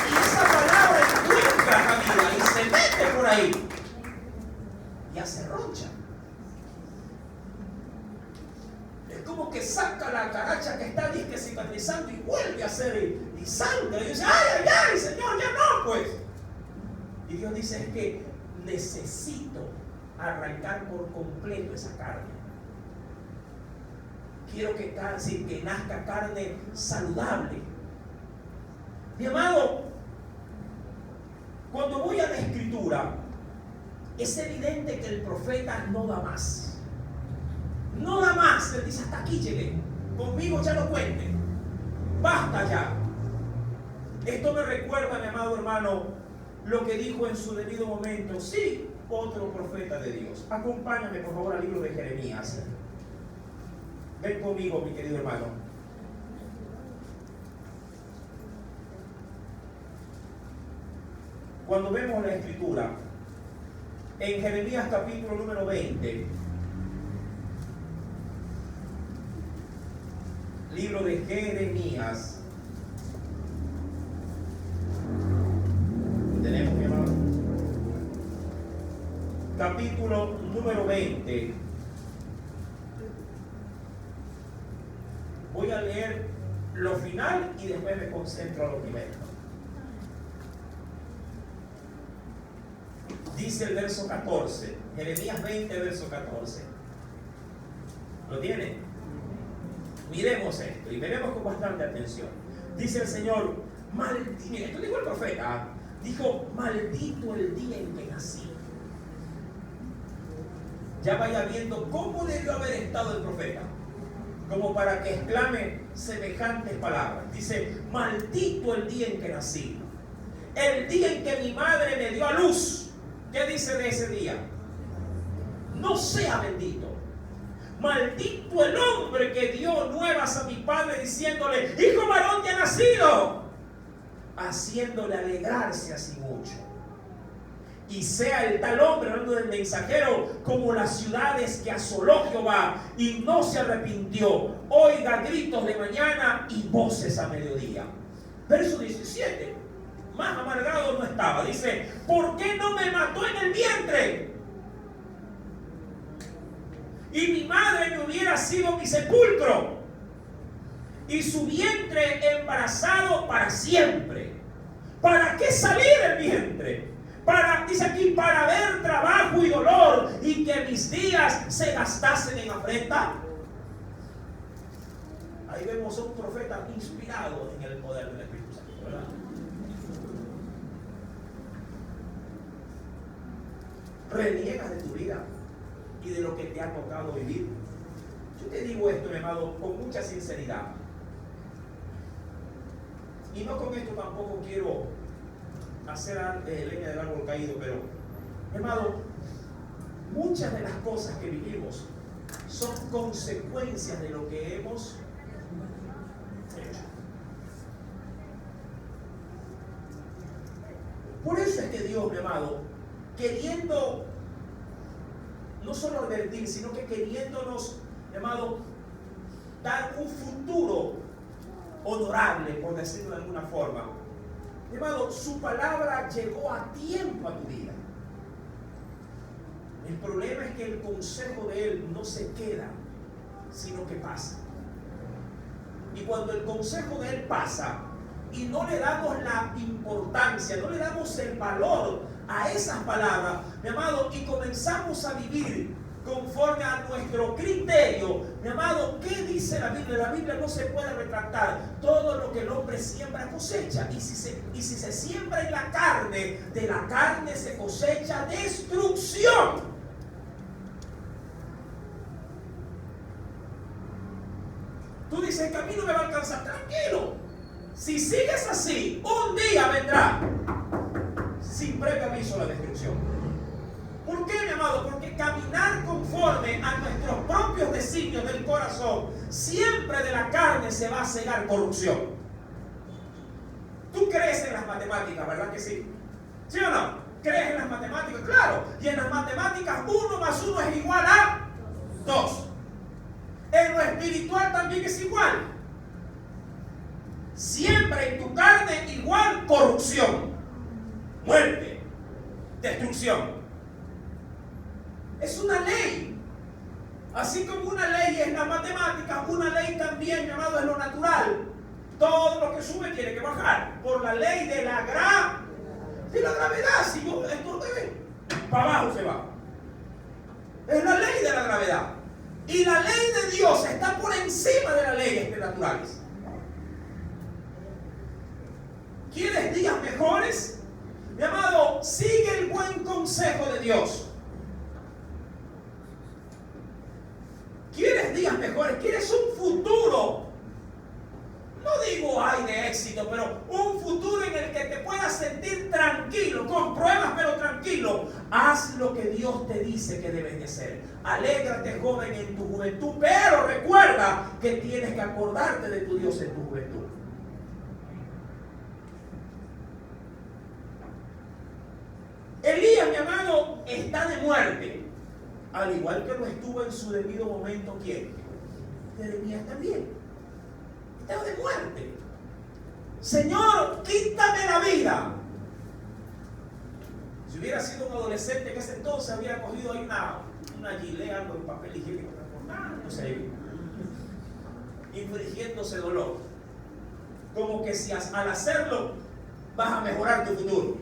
y esa palabra encuentra cabida y se mete por ahí y hace roncha. Es como que saca la caracha que está disque cicatrizando y vuelve a hacer y sangra. Y dice, ay, ay, ay, Señor, ya no, pues. Y Dios dice, es que necesito arrancar por completo esa carne. Quiero que nazca carne saludable. Mi amado, cuando voy a la Escritura, es evidente que el profeta no da más. No da más. Él dice, hasta aquí llegué. Conmigo ya no cuente. Basta ya. Esto me recuerda, mi amado hermano, lo que dijo en su debido momento, sí, otro profeta de Dios. Acompáñame, por favor, al libro de Jeremías. Ven conmigo, mi querido hermano. Cuando vemos la Escritura, en Jeremías capítulo número 20, libro de Jeremías, tenemos, mi hermano, capítulo número 20. Voy a leer lo final y después me concentro a lo primero. Dice el verso 14, Jeremías 20, verso 14. ¿Lo tiene? Miremos esto y veremos con bastante atención. Dice el Señor, mire, esto dijo el profeta, dijo, maldito el día en que nací. Ya vaya viendo cómo debió haber estado el profeta, como para que exclame semejantes palabras. Dice, maldito el día en que nací, el día en que mi madre me dio a luz. ¿Qué dice de ese día? No sea bendito. Maldito el hombre que dio nuevas a mi padre diciéndole, hijo varón te ha nacido, haciéndole alegrarse así mucho. Y sea el tal hombre, hablando del mensajero, como las ciudades que asoló Jehová y no se arrepintió, oiga gritos de mañana y voces a mediodía. Verso 17. Más amargado no estaba. Dice, ¿por qué no me mató en el vientre? Y mi madre me hubiera sido mi sepulcro, y su vientre embarazado para siempre. ¿Para qué salir del vientre? Dice aquí, para ver trabajo y dolor, y que mis días se gastasen en afrenta. Ahí vemos a un profeta inspirado en el poder del Espíritu Santo, ¿verdad? Reniegas de tu vida y de lo que te ha tocado vivir. Yo te digo esto, mi amado, con mucha sinceridad. Y no con esto tampoco quiero hacer leña del árbol caído, pero, mi amado, muchas de las cosas que vivimos son consecuencias de lo que hemos hecho. Por eso es que Dios, mi amado, queriendo no solo advertir, sino que queriéndonos, mi amado, dar un futuro honorable, por decirlo de alguna forma. Mi amado, su palabra llegó a tiempo a tu vida. El problema es que el consejo de Él no se queda, sino que pasa. Y cuando el consejo de Él pasa y no le damos la importancia, no le damos el valor a esas palabras, mi amado, y comenzamos a vivir conforme a nuestro criterio, mi amado, ¿qué dice la Biblia? La Biblia no se puede retractar. Todo lo que el hombre siembra cosecha. Y si se siembra en la carne, de la carne se cosecha destrucción. Tú dices, el camino me va a alcanzar. Tranquilo. Si sigues así, un día vendrá sin previo aviso la destrucción. ¿Por qué, mi amado? Porque caminar conforme a nuestros propios designios del corazón, siempre de la carne se va a cegar corrupción. Tú crees en las matemáticas, ¿verdad que sí? ¿Sí o no? ¿Crees en las matemáticas? Claro. Y en las matemáticas 1 más 1 es igual a 2. En nuestro espiritual también es igual. Siembra en tu carne igual corrupción, muerte, destrucción. Es una ley. Así como una ley es la matemática, una ley también, llamado, es lo natural. Todo lo que sube tiene que bajar. Por la ley de la gravedad. Si yo esto para abajo se va. Es la ley de la gravedad. Y la ley de Dios está por encima de las leyes naturales. ¿Quieres días mejores? Mi amado, sigue el buen consejo de Dios. ¿Quieres días mejores? ¿Quieres un futuro? No digo ay de éxito, pero un futuro en el que te puedas sentir tranquilo, con pruebas pero tranquilo. Haz lo que Dios te dice que debes de hacer. Alégrate, joven, en tu juventud, pero recuerda que tienes que acordarte de tu Dios en tu juventud. Elías, mi amado, está de muerte. Al igual que lo estuvo en su debido momento, ¿quién? Jeremías también. Estaba de muerte. Señor, quítame la vida. Si hubiera sido un adolescente en ese entonces, había cogido ahí una gilet, algo de papel higiénico, no sé, infligiéndose dolor. Como que si al hacerlo vas a mejorar tu futuro.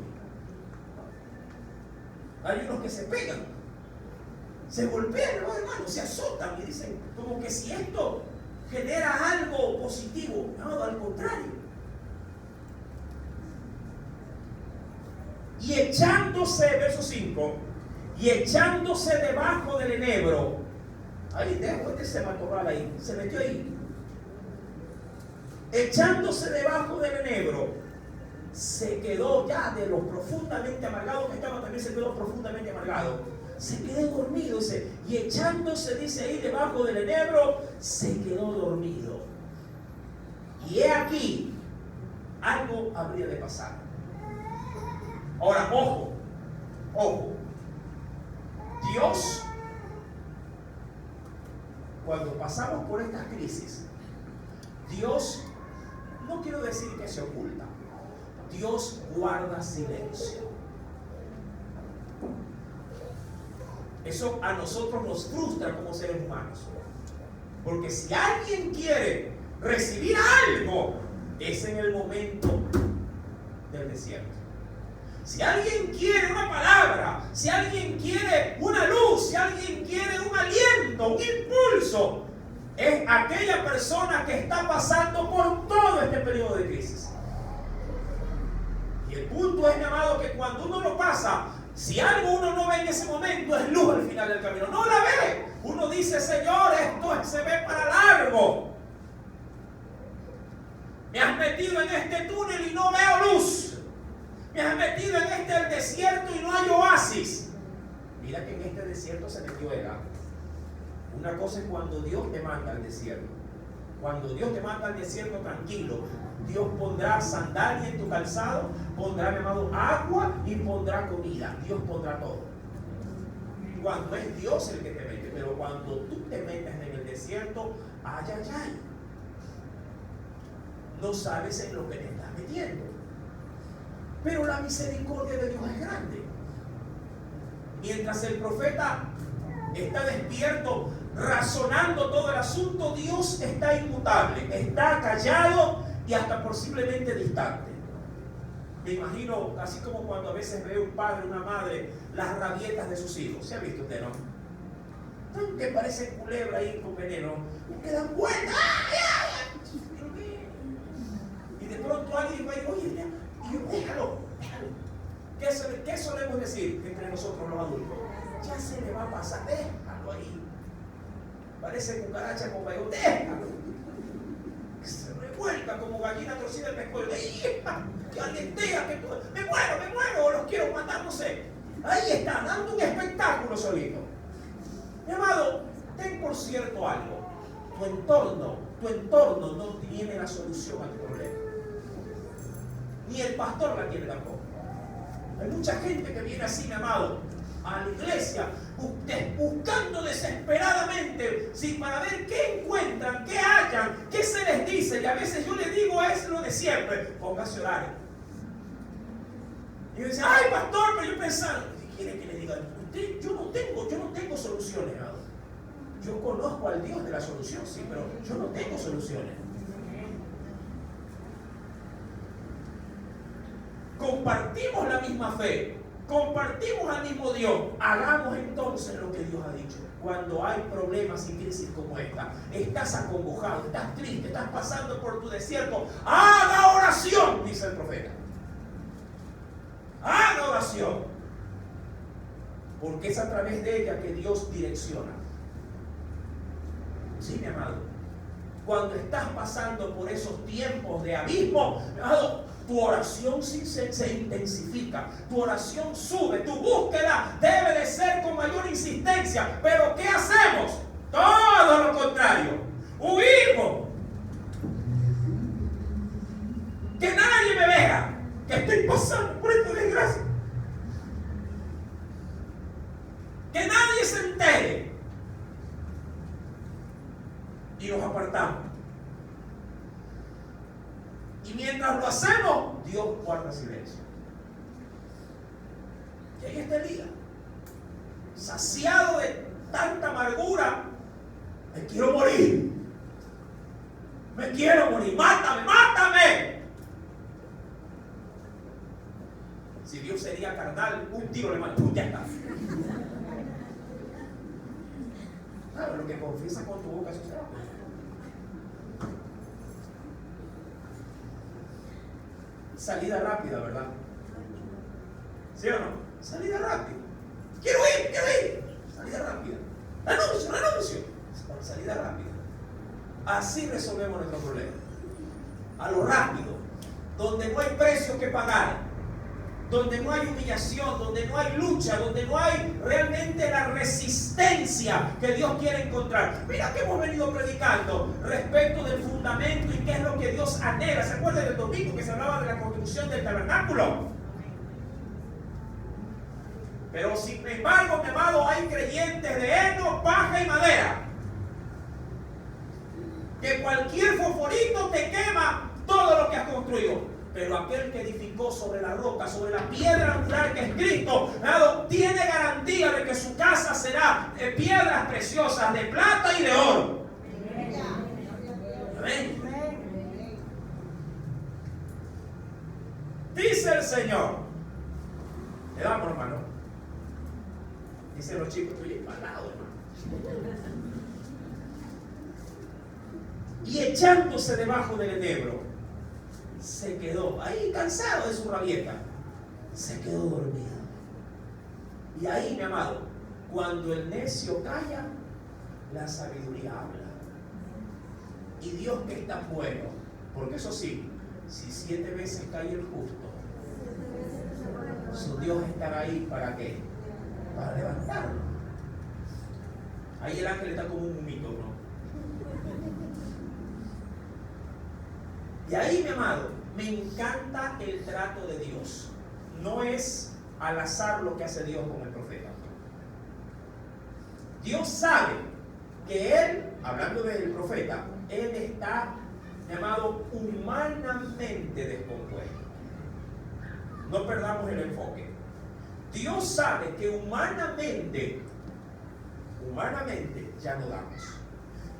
Hay unos que se pegan, se golpean, hermano, se azotan y dicen como que si esto genera algo positivo. No, al contrario. Y echándose, verso 5, y echándose debajo del enebro. Ahí, después de ese matorral ahí, se metió ahí. Echándose debajo del enebro, se quedó ya de lo profundamente amargado que estaba, también se quedó profundamente amargado. Se quedó dormido, dice, y echándose, dice ahí, debajo del enebro, se quedó dormido. Y he aquí, algo habría de pasar. Ahora, ojo, Dios, cuando pasamos por estas crisis, Dios, no quiero decir que se oculta, Dios guarda silencio. Eso a nosotros nos frustra como seres humanos. Porque si alguien quiere recibir algo, es en el momento del desierto. Si alguien quiere una palabra, si alguien quiere una luz, si alguien quiere un aliento, un impulso, es aquella persona que está pasando por todo este periodo de crisis. Y el punto es, mi amado, que cuando uno lo pasa, si algo uno no ve en ese momento, es luz al final del camino. No la ve. Uno dice, Señor, esto se ve para largo. Me has metido en este túnel y no veo luz. Me has metido en este desierto y no hay oasis. Mira que en este desierto se metió el agua. Una cosa es cuando Dios te manda al desierto. Cuando Dios te manda al desierto, tranquilo. Dios pondrá sandalia en tu calzado, pondrá, mi amado, agua y pondrá comida. Dios pondrá todo. Cuando es Dios el que te mete, pero cuando tú te metes en el desierto, ay, ay, ay, no sabes en lo que te estás metiendo. Pero la misericordia de Dios es grande. Mientras el profeta está despierto, razonando todo el asunto, Dios está inmutable, está callado y hasta posiblemente distante. Me imagino, así como cuando a veces ve un padre, una madre, las rabietas de sus hijos. ¿Se ha visto usted, no? Que parecen culebra ahí con veneno, que dan vueltas. Y de pronto alguien va y oye, déjalo. ¿Qué solemos decir entre nosotros los adultos? Ya se le va a pasar, déjalo ahí. Parece cucaracha con bayón, déjalo. Se revuelca como gallina torcida el pescuezo. Que alentea, que me muero, o los quiero matar, no sé. Ahí está, dando un espectáculo solito. Mi amado, ten por cierto algo. Tu entorno no tiene la solución a tu problema. Ni el pastor la tiene tampoco. Hay mucha gente que viene así, mi amado, a la iglesia buscando desesperadamente, sí, para ver qué encuentran, qué hallan, qué se les dice. Y a veces yo les digo, es lo de siempre: póngase a orar. Y yo decía, ay pastor, pero yo pensaba, ¿qué quiere que le diga? Yo no tengo soluciones, ¿no? Yo conozco al Dios de la solución, sí, pero yo no tengo soluciones. Compartimos la misma fe, compartimos al mismo Dios. Hagamos entonces lo que Dios ha dicho. Cuando hay problemas y crisis como esta, estás acongojado, estás triste, estás pasando por tu desierto, haga oración, dice el profeta. Haga oración, porque es a través de ella que Dios direcciona. Sí, mi amado, cuando estás pasando por esos tiempos de abismo, mi amado, tu oración se intensifica, tu oración sube, tu búsqueda debe de ser con mayor insistencia. Pero ¿qué hacemos? Todo lo contrario, huimos. Que nadie me vea que estoy pasando por esta desgracia, que nadie se entere, y nos apartamos. Y mientras lo hacemos, Dios guarda silencio. Y ahí está Elías, saciado de tanta amargura. Me quiero morir. Me quiero morir. Mátame, mátame. Si Dios sería carnal, un tiro le mando. Ya está. Claro, lo que confiesa con tu boca, eso será. Salida rápida, ¿verdad? ¿Sí o no? Salida rápida. Quiero ir. Salida rápida. Renuncio. Salida rápida. Así resolvemos nuestro problema. A lo rápido. Donde no hay precio que pagar. Donde no hay humillación, donde no hay lucha, donde no hay realmente la resistencia que Dios quiere encontrar. Mira que hemos venido predicando respecto del fundamento y qué es lo que Dios anhela. ¿Se acuerdan del domingo que se hablaba de la construcción del tabernáculo? Pero sin embargo, mi amado, hay creyentes de heno, paja y madera. Que cualquier fosforito te quema todo lo que has construido. Pero aquel que edificó sobre la roca, sobre la piedra angular que es Cristo, tiene garantía de que su casa será de piedras preciosas, de plata y de oro. Amén. Dice el Señor. Le damos, hermano. Dicen los chicos, estoy embalado, hermano. Y echándose debajo del enebro, se quedó ahí cansado de su rabieta, se quedó dormido. Y ahí, mi amado, cuando el necio calla, la sabiduría habla. Y Dios, que es tan bueno, porque eso sí, si 7 veces cae el justo, su Dios estará ahí ¿para qué? Para levantarlo. Ahí el ángel está como un humito, ¿no? Y ahí, mi amado, me encanta el trato de Dios. No es al azar lo que hace Dios con el profeta. Dios sabe que él, hablando del profeta, él está, mi amado, humanamente descompuesto. No perdamos el enfoque. Dios sabe que humanamente ya no damos.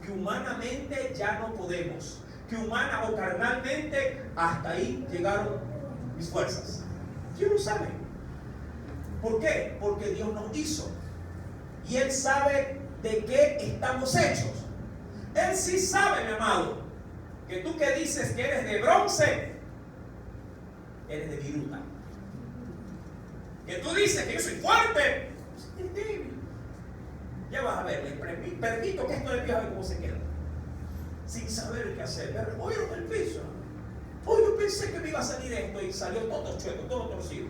Que humanamente ya no podemos. Que humana o carnalmente hasta ahí llegaron mis fuerzas. Dios lo sabe. ¿Por qué? Porque Dios nos hizo. Y Él sabe de qué estamos hechos. Él sí sabe, mi amado, que tú que dices que eres de bronce, eres de viruta. Que tú dices que yo soy fuerte, es débil. Ya vas a ver, le permito que esto le empiece a ver cómo se queda. Sin saber qué hacer. Me removieron el piso. Hoy yo pensé que me iba a salir esto y salió todo chueco, todo torcido.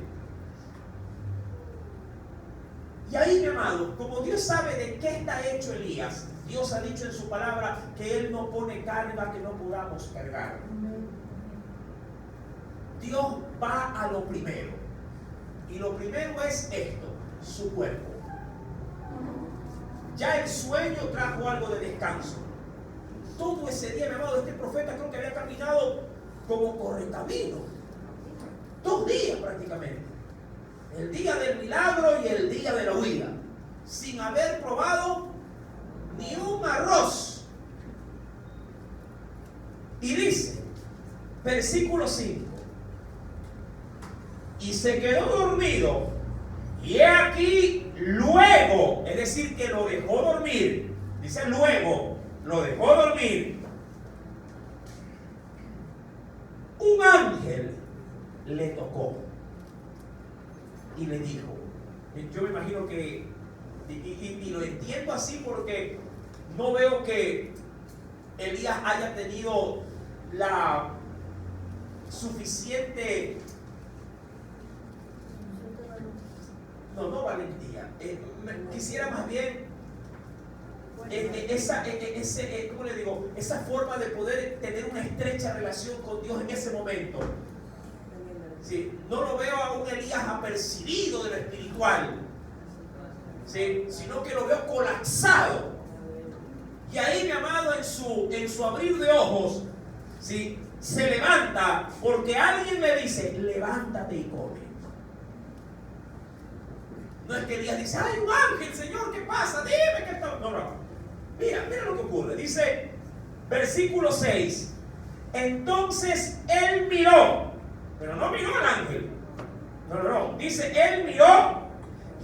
Y ahí, mi amado, como Dios sabe de qué está hecho Elías, Dios ha dicho en su palabra que Él no pone carga que no podamos cargar. Dios va a lo primero. Y lo primero es esto. su cuerpo. Ya el sueño trajo algo de descanso. Todo ese día, mi amado, este profeta creo que había caminado como correcamino. 2 días prácticamente. El día del milagro y el día de la huida. Sin haber probado ni un arroz. Y dice, versículo 5. Y se quedó dormido. Y he aquí luego, es decir, que lo dejó dormir. Dice luego, lo dejó dormir. Un ángel le tocó y le dijo, yo me imagino que, y lo entiendo así porque no veo que Elías haya tenido la suficiente, no valentía, quisiera más bien ¿cómo le digo? Esa forma de poder tener una estrecha relación con Dios en ese momento. Sí, no lo veo a un Elías apercibido de lo espiritual, sí, sino que lo veo colapsado. Y ahí, mi amado, en su abrir de ojos, sí, se levanta porque alguien le dice, levántate y come. No es que Elías dice, ¡ay, un ángel, Señor! ¿Qué pasa? Dime que está. No. Mira lo que ocurre. Dice, versículo 6. Entonces él miró, pero no miró al ángel. No. Dice, él miró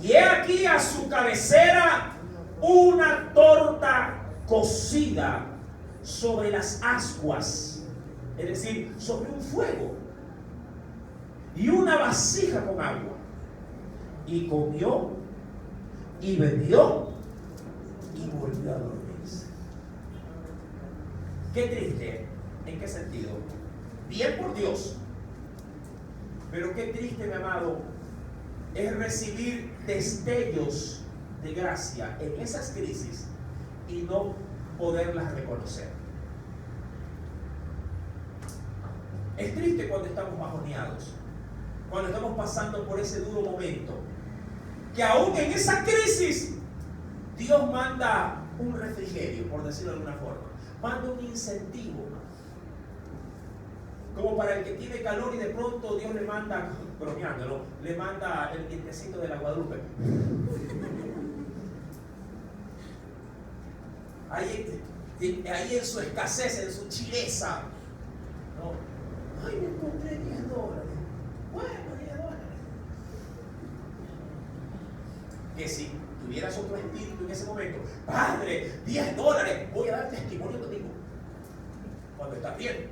y he aquí a su cabecera una torta cocida sobre las ascuas, es decir, sobre un fuego, y una vasija con agua. Y comió y bebió y volvió a dormirse. Qué triste. ¿En qué sentido? Bien por Dios, pero qué triste, mi amado, es recibir destellos de gracia en esas crisis y no poderlas reconocer. Es triste cuando estamos bajoneados, cuando estamos pasando por ese duro momento, que aún en esa crisis Dios manda un refrigerio, por decirlo de alguna forma, manda un incentivo, como para el que tiene calor y de pronto Dios le manda, bromeándolo, le manda el dientecito de la Guadalupe. Ahí en su escasez, en su chileza, ¿no? Ay, me encontré $10. Bueno, $10. Que si tuvieras otro espíritu en ese momento, Padre, $10, voy a dar testimonio contigo. Cuando estás bien.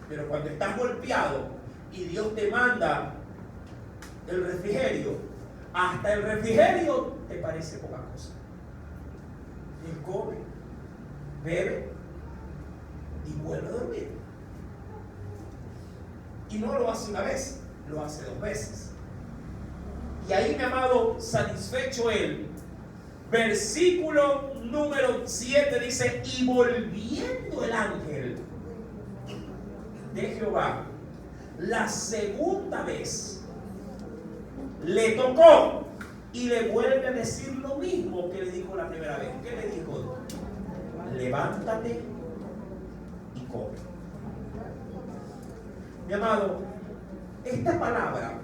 Pero cuando estás golpeado y Dios te manda el refrigerio, hasta el refrigerio te parece poca cosa. Él come, bebe y vuelve a dormir. Y no lo hace una vez, lo hace 2 veces. Y ahí, mi amado, satisfecho él, versículo número 7 dice, y volviendo el ángel de Jehová la segunda vez, le tocó y le vuelve a decir lo mismo que le dijo la primera vez. ¿Qué le dijo? Levántate y come. Mi amado, esta palabra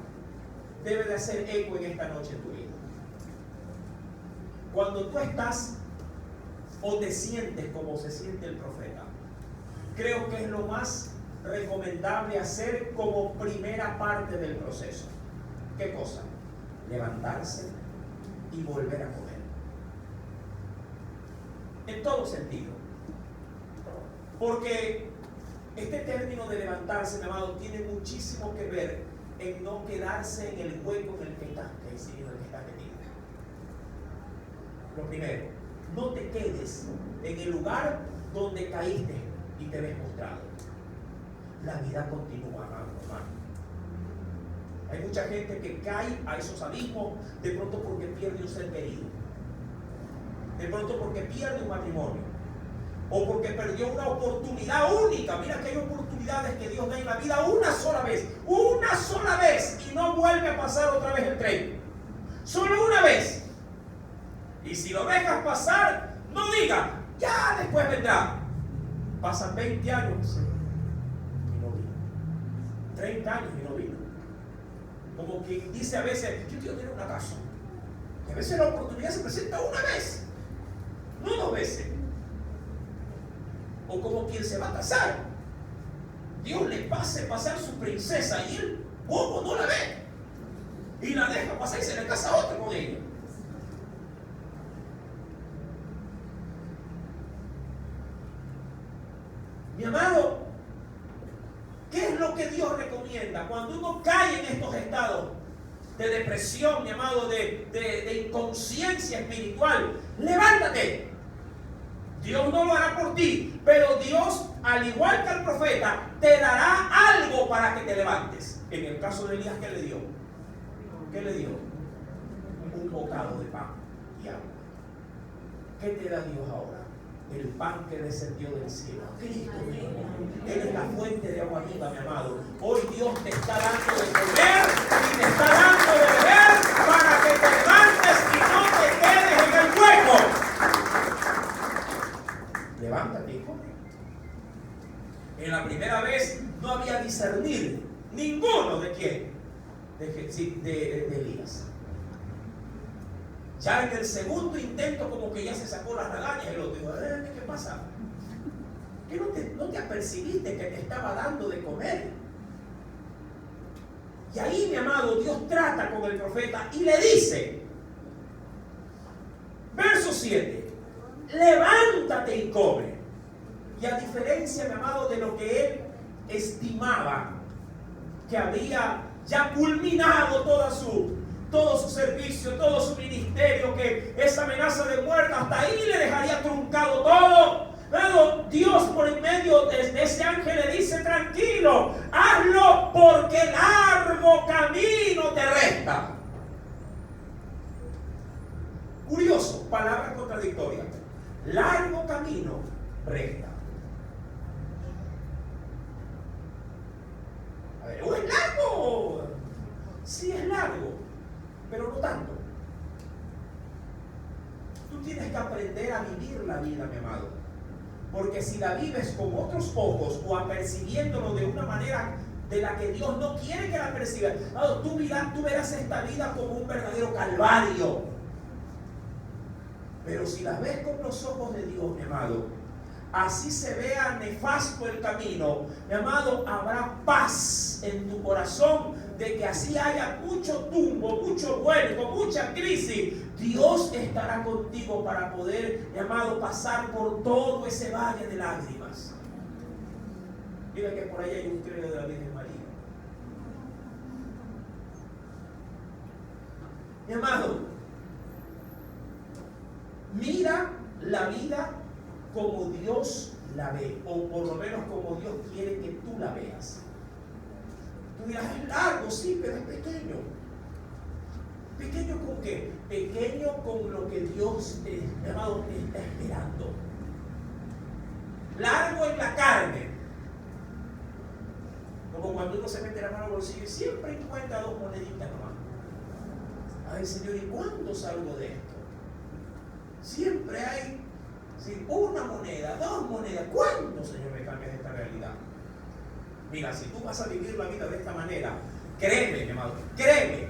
debe de hacer eco en esta noche en tu vida. Cuando tú estás o te sientes como se siente el profeta, creo que es lo más recomendable hacer como primera parte del proceso. ¿Qué cosa? Levantarse y volver a comer. En todo sentido. Porque este término de levantarse, mi amado, tiene muchísimo que ver en no quedarse en el hueco en el que estás metido. Lo primero, no te quedes en el lugar donde caíste y te ves postrado. La vida continúa, hermano. Hay mucha gente que cae a esos abismos de pronto porque pierde un ser querido, de pronto porque pierde un matrimonio, o porque perdió una oportunidad única. Mira que hay oportunidades que Dios da en la vida una sola vez, y no vuelve a pasar otra vez el tren. Solo una vez. Y si lo dejas pasar, no digas, ya después vendrá. Pasan 20 años y no vino. 30 años y no vino. Como quien dice a veces, yo quiero tener una casa. Y a veces la oportunidad se presenta una vez, no 2 veces. O como quien se va a casar. Dios le hace pasar su princesa y él, bobo, no la ve. Y la deja pasar y se le casa a otro con ella. Mi amado, ¿qué es lo que Dios recomienda? Cuando uno cae en estos estados de depresión, mi amado, de inconsciencia espiritual, levántate. Dios no lo hará por ti, pero Dios, al igual que al profeta, te dará algo para que te levantes. En el caso de Elías, ¿qué le dio? ¿Qué le dio? Un bocado de pan y agua. ¿Qué te da Dios ahora? El pan que descendió del cielo. Cristo mismo. Él es la fuente de agua viva, mi amado. Hoy Dios te está dando de comer y te está dando de beber para que te levantes y no te quedes en el hueco. Levántate y come. En la primera vez no había discernir ninguno de quién. De Elías. Ya en el segundo intento como que ya se sacó las regañas y lo dijo, ¿qué pasa? ¿Qué no te apercibiste que te estaba dando de comer? Y ahí, mi amado, Dios trata con el profeta y le dice, verso 7, levántate y come. Y a diferencia, mi amado, de lo que él estimaba, que había ya culminado todo su servicio, todo su ministerio, que esa amenaza de muerte hasta ahí le dejaría truncado todo. Pero Dios, por en medio de ese ángel, le dice, tranquilo, hazlo porque largo camino te resta. Curioso, palabras contradictorias. Largo camino resta. A ver, ¿o es largo? Sí, es largo, pero no tanto. Tú tienes que aprender a vivir la vida, mi amado. Porque si la vives con otros ojos o apercibiéndolo de una manera de la que Dios no quiere que la percibas, tú verás esta vida como un verdadero calvario. Pero si la ves con los ojos de Dios, mi amado, así se vea nefasto el camino, mi amado, habrá paz en tu corazón de que así haya mucho tumbo, mucho vuelco, mucha crisis. Dios estará contigo para poder, mi amado, pasar por todo ese valle de lágrimas. Mira que por ahí hay un credo de la Virgen María. Mi amado, mira la vida como Dios la ve, o por lo menos como Dios quiere que tú la veas. Tú dirás, es largo, sí, pero es pequeño. ¿Pequeño con qué? Pequeño con lo que Dios, mi amado, te está esperando. Largo en la carne. Como cuando uno se mete la mano al bolsillo y siempre encuentra 2 moneditas nomás. Ay, Señor, ¿y cuándo salgo de esto? Siempre hay, si 1 moneda, 2 monedas. ¿Cuándo, Señor, me cambias esta realidad? Mira, si tú vas a vivir la vida de esta manera, créeme, mi amado, créeme,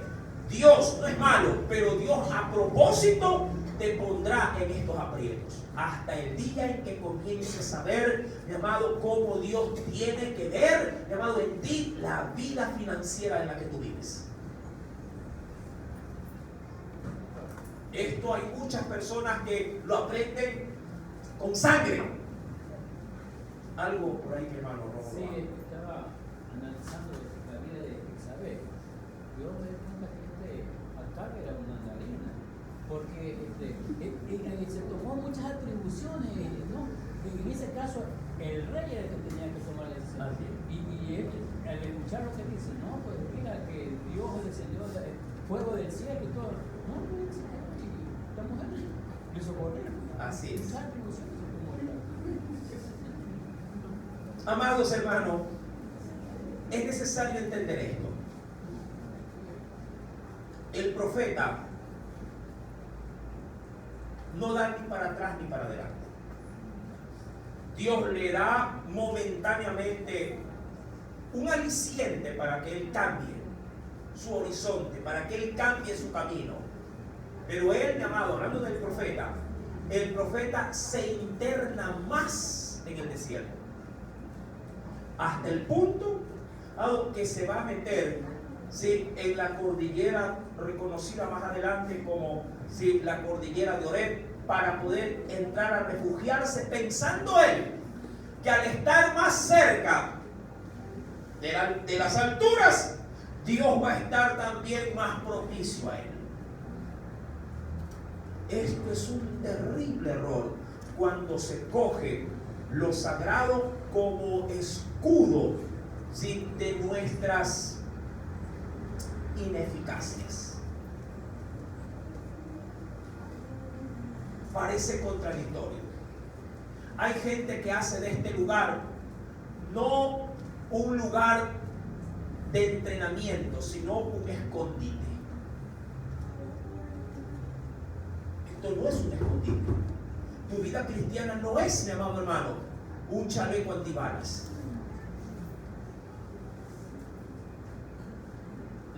Dios no es malo, pero Dios a propósito te pondrá en estos aprietos. Hasta el día en que comiences a ver, mi amado, cómo Dios tiene que ver, mi amado, en ti la vida financiera en la que tú vives. Esto hay muchas personas que lo aprenden con sangre. Algo por ahí que hermano Robo. Sí, estaba analizando la vida de Isabel. Yo me di cuenta que alcalde era una mandarina, porque se tomó muchas atribuciones, ¿no? En ese caso, el rey era el que tenía que tomar la decisión. Y él, al escuchar lo que dice, no, pues mira que Dios descendió del fuego del cielo y todo. No, pues, la mujer le socorrieron. Así es. Esas atribuciones se tomó. Amados hermanos, es necesario entender esto. El profeta no da ni para atrás ni para adelante. Dios le da momentáneamente un aliciente para que él cambie su horizonte, para que él cambie su camino. Pero él, mi amado, hablando del profeta, el profeta se interna más en el desierto, hasta el punto que se va a meter, ¿sí?, en la cordillera reconocida más adelante como, ¿sí?, la cordillera de Oreb, para poder entrar a refugiarse, pensando él que al estar más cerca de las alturas, Dios va a estar también más propicio a él. Esto es un terrible error cuando se coge lo sagrado como escudo, ¿sí?, de nuestras ineficacias. Parece contradictorio. Hay gente que hace de este lugar no un lugar de entrenamiento, sino un escondite. Esto no es un escondite. Tu vida cristiana no es, mi amado hermano, un chaleco antibalas.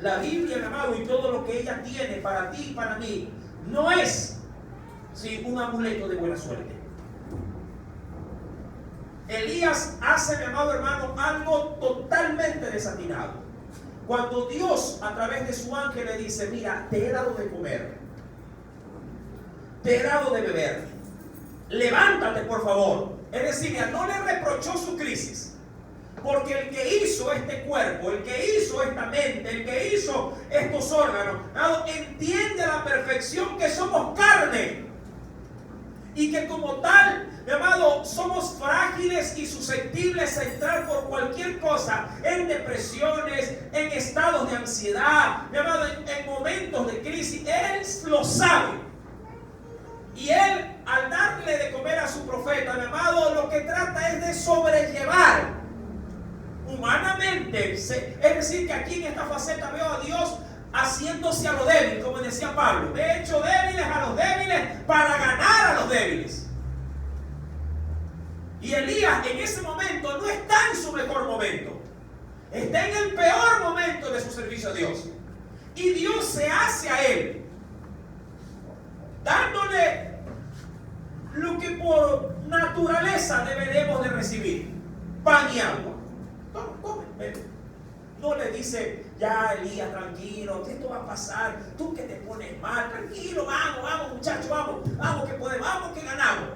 La Biblia, mi amado, y todo lo que ella tiene para ti y para mí, no es, sí, un amuleto de buena suerte. Elías hace, mi amado hermano, algo totalmente desatinado. Cuando Dios, a través de su ángel, le dice: mira, te he dado de comer, te he dado de beber, levántate por favor. Es decir, mira, no le reprochó su crisis, porque el que hizo este cuerpo, el que hizo esta mente, el que hizo estos órganos, entiende a la perfección que somos carne, y que como tal, mi amado, somos frágiles y susceptibles a entrar por cualquier cosa, en depresiones, en estados de ansiedad, mi amado, en momentos de crisis. Él lo sabe. Y él, al darle de comer a su profeta, mi amado, lo que trata es de sobrellevar humanamente. Es decir, que aquí en esta faceta veo a Dios haciéndose a lo débil, como decía Pablo: he hecho débiles a los débiles para ganar a los débiles. Y Elías en ese momento no está en su mejor momento, está en el peor momento de su servicio a Dios. Y Dios se hace a él, dándole lo que por naturaleza deberemos de recibir: pan y agua. Toma, come, ven. No le dice: ya, Elías, tranquilo, que esto va a pasar, tú que te pones mal, tranquilo, vamos muchachos, vamos que podemos, vamos que ganamos.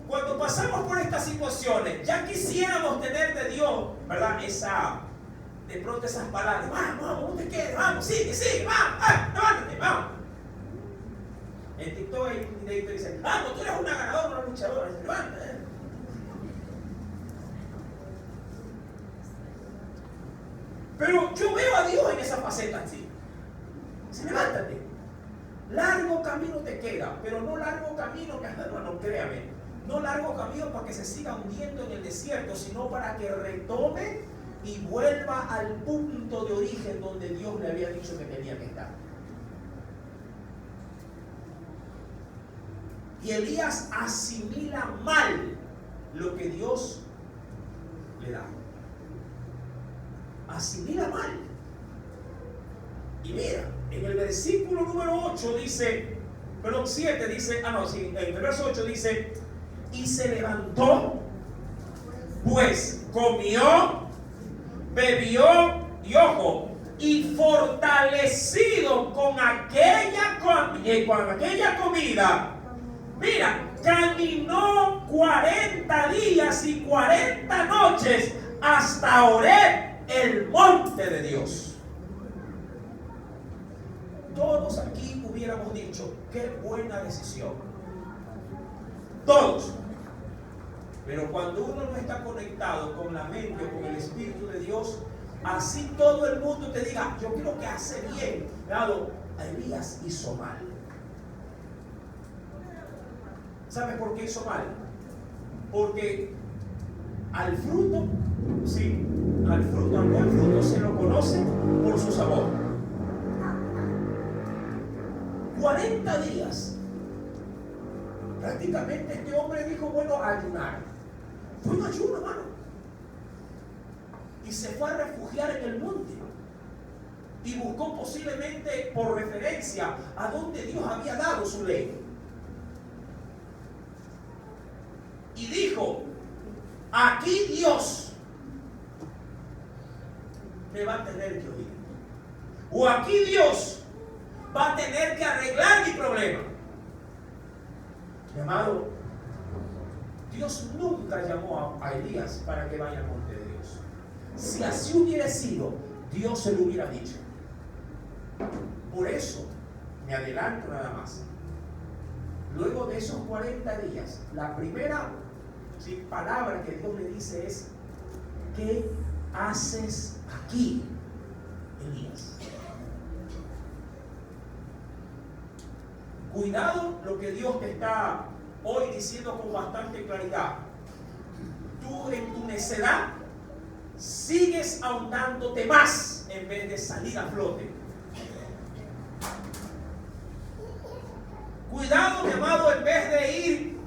Cuando pasamos por estas situaciones, ya quisiéramos tener de Dios, ¿verdad?, de pronto esas palabras: vamos, no te quedes, vamos, sigue, vamos, levántate, vamos. En TikTok hay un videito que dice: vamos, tú eres una ganadora, una luchadora, levántate. Pero yo veo a Dios en esa faceta así. Dice: levántate. Largo camino te queda, pero no largo camino, no, créame, no largo camino para que se siga hundiendo en el desierto, sino para que retome y vuelva al punto de origen donde Dios le había dicho que tenía que estar. Y Elías asimila mal lo que Dios le da. Asimila mal. Y mira, en el versículo número 8 dice, perdón, 7 dice, en el verso 8 dice: y se levantó, pues comió, bebió, y ojo, y fortalecido con aquella comida, mira, caminó 40 días y 40 noches hasta Oreb, el monte de Dios. Todos aquí hubiéramos dicho: qué buena decisión. Todos. Pero cuando uno no está conectado con la mente o con el Espíritu de Dios, así todo el mundo te diga: yo creo que hace bien, dado, Elías hizo mal. ¿Sabes por qué hizo mal? Porque al buen fruto se lo conoce por su sabor. 40 días. Prácticamente este hombre dijo, bueno, a ayunar. Fue un ayuno, hermano. Y se fue a refugiar en el monte. Y buscó posiblemente por referencia a donde Dios había dado su ley. Y dijo, aquí Dios me va a tener que oír. O aquí Dios va a tener que arreglar mi problema. Mi amado, Dios nunca llamó a Elías para que vaya al monte de Dios. Si así hubiera sido, Dios se lo hubiera dicho. Por eso, me adelanto nada más. Luego de esos 40 días, la primera palabra que Dios le dice es: ¿qué haces aquí, Elías? Cuidado lo que Dios te está hoy diciendo con bastante claridad. Tú en tu necedad sigues ahondándote más en vez de salir a flote. Cuidado, mi amado, en vez de ir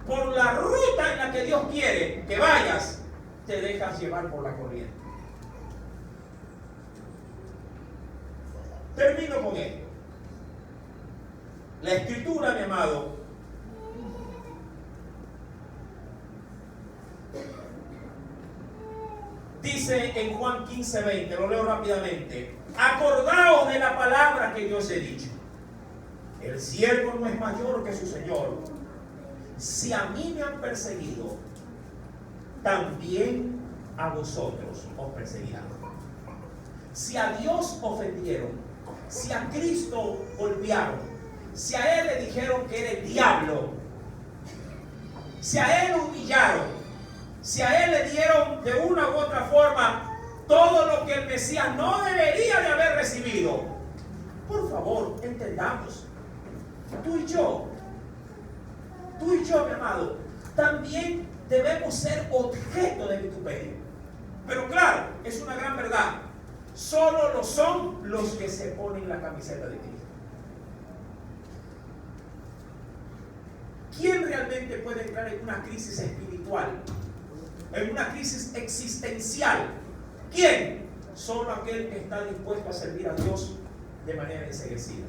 por la ruta en la que Dios quiere que vayas, te dejas llevar por la corriente. Termino con esto. La Escritura, mi amado, dice en Juan 15:20, lo leo rápidamente: acordaos de la palabra que yo os he dicho. El siervo no es mayor que su Señor. Si a mí me han perseguido, también a vosotros os perseguirán. Si a Dios ofendieron, si a Cristo golpearon, si a Él le dijeron que era el diablo, si a Él lo humillaron, si a Él le dieron de una u otra forma todo lo que el Mesías no debería de haber recibido, por favor, entendamos. Tú y yo, mi amado, también debemos ser objeto de vituperio. Pero claro, es una gran verdad. Solo lo son los que se ponen la camiseta de Cristo. ¿Quién realmente puede entrar en una crisis espiritual? En una crisis existencial. ¿Quién? Solo aquel que está dispuesto a servir a Dios de manera enseguecida.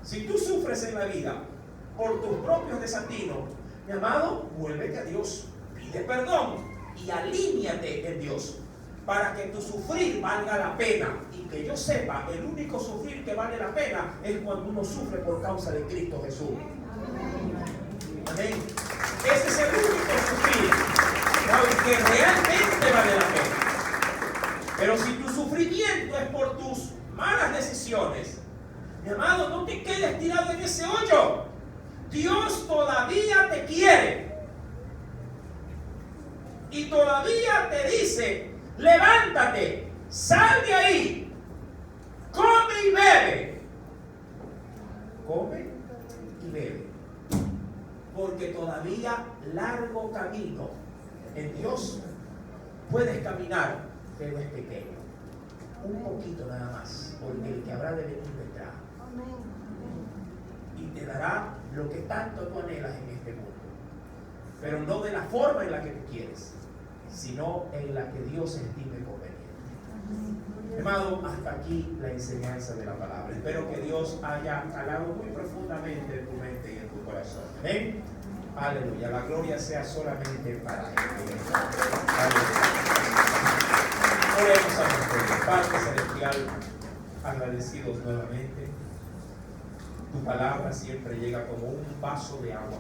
Si tú sufres en la vida por tus propios desatinos, mi amado, vuélvete a Dios, pide perdón y alíñate en Dios para que tu sufrir valga la pena. Y que yo sepa, el único sufrir que vale la pena es cuando uno sufre por causa de Cristo Jesús. Amén. Ese es el único sufrir que realmente vale la pena. Pero si tu sufrimiento es por tus malas decisiones, mi amado, no te quedes tirado en ese hoyo. Dios todavía te quiere. Y todavía te dice: levántate, sal de ahí, come y bebe. Come y bebe. Porque todavía largo camino en Dios puedes caminar, pero es pequeño. Un poquito nada más, porque el que habrá de venir vendrá. Y te dará lo que tanto tú anhelas en este mundo. Pero no de la forma en la que tú quieres, sino en la que Dios estime conveniente. Amado, hasta aquí la enseñanza de la palabra. Espero que Dios haya calado muy profundamente en tu mente y en tu corazón. Amén. Aleluya. La gloria sea solamente para Él. Oremos a nuestro Dios. Padre celestial, agradecidos nuevamente. Tu palabra siempre llega como un vaso de agua.